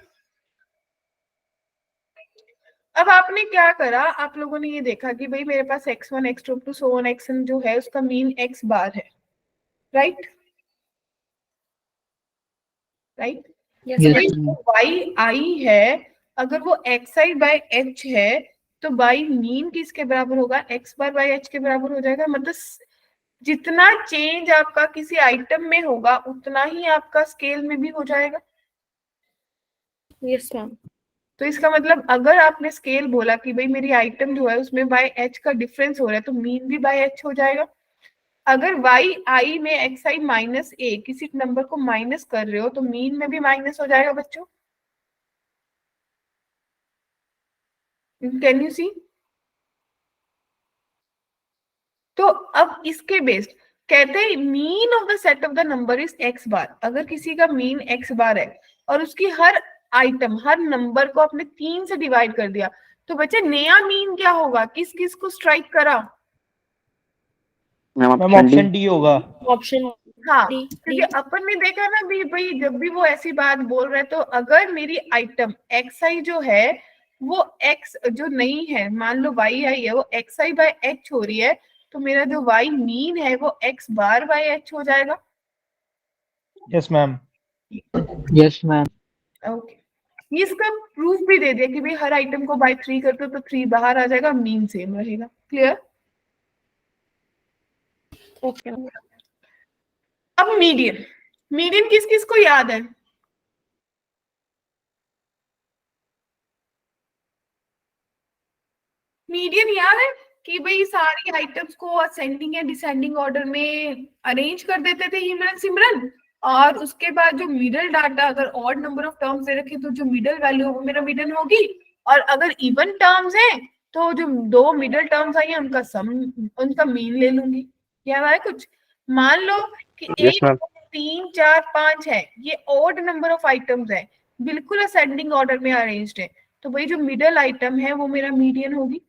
अब आपने क्या करा, आप लोगों ने ये देखा कि भाई मेरे पास x1 x2 to so on xn जो है उसका मीन x बार है, राइट राइट। y आई है, अगर वो xi बाय h है तो बाई मीन किसके बराबर होगा? x बार बाय h के बराबर हो जाएगा। मतलब जितना चेंज आपका किसी आइटम में होगा उतना ही आपका स्केल में भी हो जाएगा। Yes ma'am. तो इसका मतलब अगर आपने स्केल बोला कि भाई मेरी आइटम जो है उसमें बाय एच का डिफरेंस हो रहा है तो मीन भी बाय एच हो जाएगा। अगर वाई आई में एक्स आई माइनस ए किसी नंबर को माइनस कर रहे हो तो मीन में भी माइनस हो जाएगा बच्चों। Can you see? तो अब इसके बेस्ड कहते हैं mean of the set of the number is X bar. अगर किसी का मीन एक्स बार है और उसकी हर आइटम हर नंबर को आपने 3 से डिवाइड कर दिया तो बच्चे नया मीन क्या होगा? किस किस को स्ट्राइक करा? मैम ऑप्शन डी होगा। ऑप्शन हाँ, क्योंकि अपन ने देखा ना भी भाई जब भी वो ऐसी बात बोल रहे तो अगर मेरी आइटम एक्स आई जो है वो एक्स जो नहीं है, मान लो वाई आई है वो एक्स आई बाय एच हो रही है, तो मेरा जो वाई मीन है वो एक्स बार बाय एच हो जाएगा। Yes ma'am. Yes ma'am. Okay, इसका प्रूफ भी दे दिया कि भाई हर आइटम को बाय 3 करते हो तो 3 बाहर आ जाएगा, मीन सेम रहेगा। क्लियर? ओके। अब मीडियन, मीडियन किस किस को याद है? मीडियन याद है कि भाई सारी आइटम्स को असेंडिंग या डिसेंडिंग ऑर्डर में अरेंज कर देते थे हिमरन सिमरन, और उसके बाद जो मिडल डाटा अगर ऑड नंबर ऑफ टर्म्स दे रखे तो जो मिडल वैल्यू वो मेरा मीडियन होगी, और अगर इवन टर्म्स है तो जो 2 मिडल टर्म्स आई है उनका सम उनका मीन ले लूंगी। याद आया कुछ? मान लो कि 1 2 3 4 5 है, ये ऑड नंबर ऑफ आइटम्स है, बिल्कुल असेंडिंग ऑर्डर में अरेंज्ड है, तो भाई जो मिडल आइटम है वो मेरा मीडियन होगी।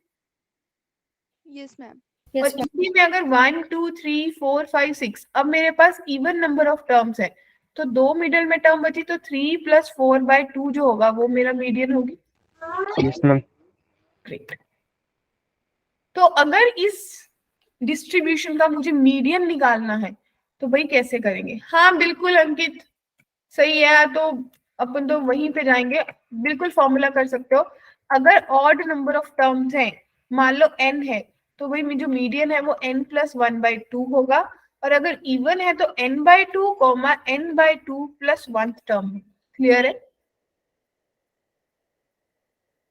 Yes ma'am. और इसी में अगर 1 2 3 4 5 6 अब मेरे पास इवन नंबर ऑफ टर्म्स है तो 2 मिडल में टर्म बची तो 3 + 4/2 जो होगा वो मेरा मीडियन होगी। Yes ma'am. ग्रेट। तो अगर इस डिस्ट्रीब्यूशन का मुझे मीडियन निकालना है तो भाई कैसे करेंगे? हाँ बिल्कुल अंकित सही है, तो अपन तो वहीं पे जाएंगे, बिल्कुल फॉर्मूला कर सकते हो। अगर ऑड नंबर ऑफ टर्म्स हैं, मान लो n है, तो भाई जो मीडियन है वो n + 1/2 होगा, और अगर इवन है तो n/2, n/2 + 1th term. Clear है?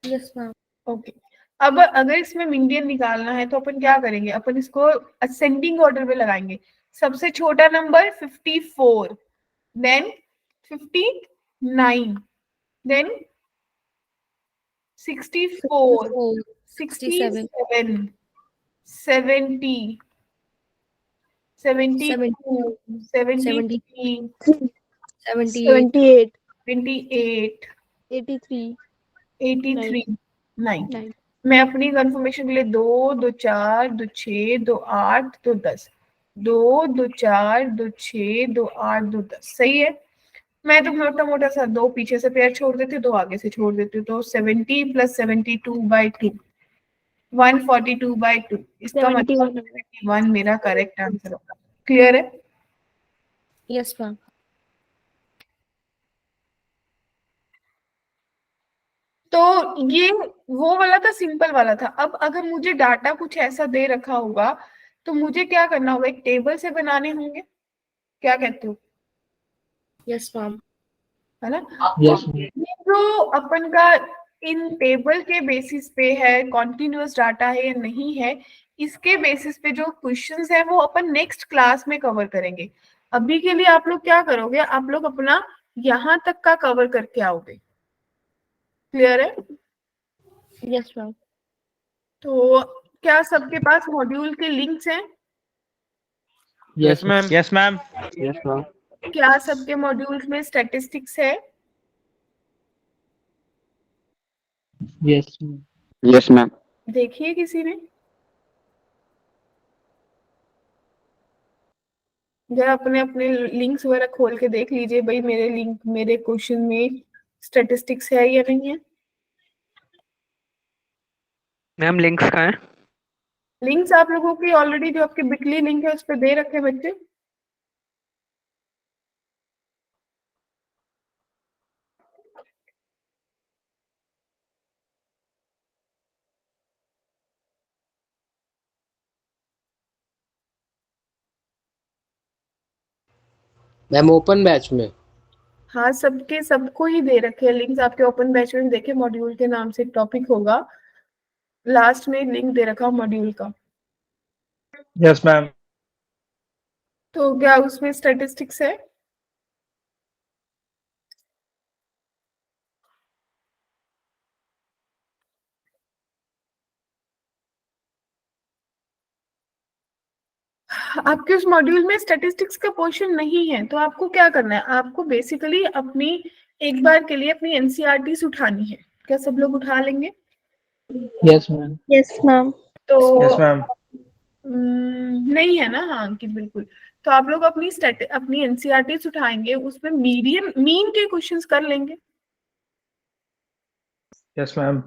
Yes ma'am. ओके, अब अगर इसमें मीडियन निकालना है तो अपन क्या करेंगे? अपन इसको असेंडिंग ऑर्डर में लगाएंगे। सबसे छोटा नंबर 54, देन 59, देन 64, 67, 70, 72, 73, 78, 28, 83, 83, 9। मैं अपनी कंफर्मेशन के लिए 2 2 4 2 6 2 8 2 10 2, 2 4, 2 6, 2 8, 2 10। सही है। मैं तो मोटा मोटा सा 2 पीछे से पेयर छोड़ देती हूँ, 2 आगे से छोड़ देती हूँ, तो 70 + 72/2, 142/2। इसका मतलब 1 मेरा करेक्ट आंसर होगा। क्लियर है? Yes ma'am. तो ये वो वाला था, सिंपल वाला था। अब अगर मुझे डाटा कुछ ऐसा दे रखा होगा तो मुझे क्या करना होगा, एक टेबल से बनाने होंगे। क्या कहते हो? Yes ma'am. है ना? यस तो ये जो अपन का इन टेबल के बेसिस पे है, कॉन्टिन्यूअस डाटा है या नहीं है, इसके बेसिस पे जो क्वेश्चंस है वो अपन नेक्स्ट क्लास में कवर करेंगे। अभी के लिए आप लोग क्या करोगे, आप लोग अपना यहाँ तक का कवर करके आओगे। क्लियर है? Yes ma'am. तो क्या सबके पास मॉड्यूल के लिंक्स हैं? Yes ma'am. Yes ma'am. Yes ma'am. क्या सबके मॉड्यूल्स में स्टैटिस्टिक्स है? Yes ma'am. Yes ma'am. देखिए किसी ने, जरा अपने अपने लिंक्स वगैरह खोल के देख लीजिए भाई, मेरे लिंक मेरे क्वेश्चन में स्टैटिस्टिक्स है या नहीं है। मैम लिंक्स कहाँ है? लिंक्स आप लोगों की ऑलरेडी जो आपके बिटली लिंक है उस पर दे रखे हैं बच्चे। मैम ओपन बैच में। हाँ, सबके सबको ही दे रखे हैं लिंक्स। आपके ओपन बैच में देखे, मॉड्यूल के नाम से एक टॉपिक होगा, लास्ट में लिंक दे रखा मॉड्यूल का। Yes ma'am. तो क्या उसमें स्टैटिस्टिक्स है? आपके उस मॉड्यूल में स्टैटिस्टिक्स का पोर्शन नहीं है, तो आपको क्या करना है, आपको बेसिकली अपनी एक बार के लिए अपनी एनसीईआरटी उठानी है। क्या सब लोग उठा लेंगे? Yes ma'am. Yes ma'am. तो यस मैम। नहीं है ना? हाँ अंकित, बिल्कुल। तो आप लोग अपनी एनसीईआरटी उठाएंगे, उसमें मीन के क्वेश्चंस कर लेंगे। Yes ma'am.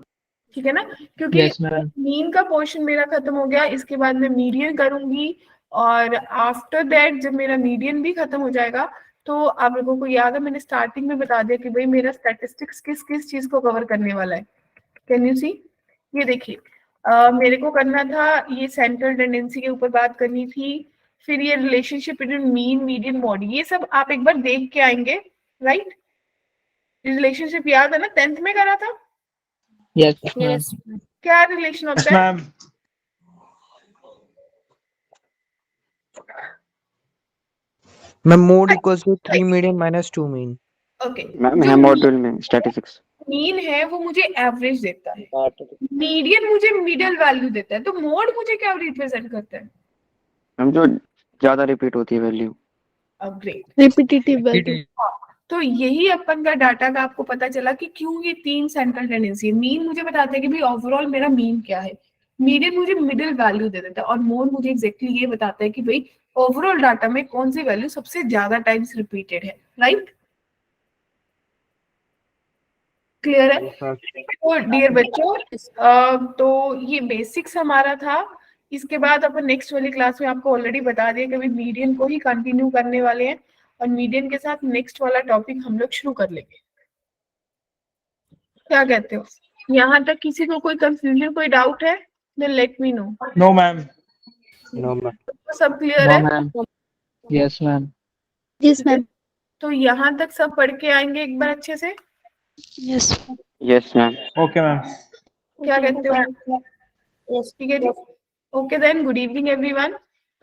ठीक है ना? क्योंकि यस मैम। मीन का पोर्शन मेरा खत्म हो गया, इसके बाद मैं मीडियन करूंगी, और आफ्टर दैट जब मेरा मीडियन भी खत्म हो जाएगा, तो आप लोगों को याद है मैंने स्टार्टिंग में बता दिया कि भाई मेरा स्टैटिस्टिक्स किस किस चीज को कवर करने वाला है। कैन यू सी? ये देखिए, मेरे को करना था, ये सेंट्रल टेंडेंसी के ऊपर बात करनी थी, फिर ये relationship between mean median mode, ये सब आप एक बार देख के आएंगे। राइट? रिलेशनशिप याद है ना, 10th में करा था। Yes ma'am. क्या रिलेशन यस होता है? Ma'am. Ma'am mode equals to 3 median minus 2 mean. Okay, ma'am जो है मॉड्यूल में स्टैटिस्टिक्स। मीन है वो मुझे एवरेज देता है, मीडियन मुझे मिडिल वैल्यू देता है, तो मोड मुझे क्या रिप्रेजेंट करता है? मैम जो ज्यादा रिपीट होती है वैल्यू। Great, repetitive value. तो यही अपन का डाटा का आपको पता चला कि क्यों ये 3 सेंट्रल टेंडेंसी है। मीन मुझे बताता है कि भाई ओवरऑल मेरा मीन क्या है, मीडियन मुझे मिडिल वैल्यू दे देता है, और मोड मुझे एग्जैक्टली ये बताता है कि भाई ओवरऑल डाटा में कौन सी वैल्यू सबसे ज्यादा टाइम्स रिपीटेड है। राइट? क्लियर है? तो डियर बच्चों, तो ये बेसिक्स हमारा था। इसके बाद अपन नेक्स्ट वाली क्लास में आपको ऑलरेडी बता दिया कि मीडियन को ही कंटिन्यू करने वाले हैं, और मीडियन के साथ नेक्स्ट वाला टॉपिक हम लोग शुरू कर लेंगे। क्या कहते हो? यहाँ तक किसी को कोई कंफ्यूजन, कोई डाउट है? Then let me know. No ma'am. No ma'am. सब क्लियर नो है? Ma'am. Yes ma'am. Yes ma'am. तो यहाँ तक सब पढ़ के आएंगे एक बार अच्छे से? Yes. Yes ma'am. Okay ma'am. क्या कहते हो? ठीक है जी। Okay then, good evening everyone.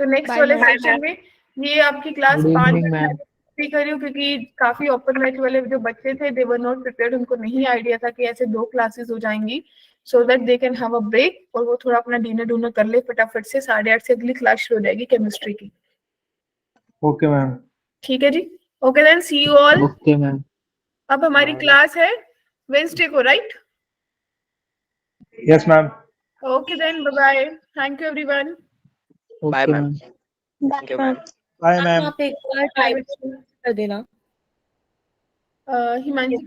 तो नेक्स्ट वाले सेशन में ये आपकी क्लास गुड 5 इवनिंग मैम। भी करी हूँ, क्योंकि काफी ओपन बैच वाले जो बच्चे थे दे वर नॉट प्रिपेयर्ड, उनको नहीं आइडिया था कि ऐसे 2 क्लासेस हो जाएंगी, so that they can have a break, और वो थोड़ा अपना डिनर कर ले फटाफट से। 8:30 से अगली क्लास शुरू हो जाएगी केमिस्ट्री की। Okay ma'am. ठीक है जी। Okay then, see you all. Okay ma'am. अब हमारी क्लास है वेंसडे को, right? Yes ma'am. Okay then, bye bye, thank you everyone. Okay ma'am. Thank you ma'am. Bye ma'am. आप एक बार टाइम कर देना। हिमांशी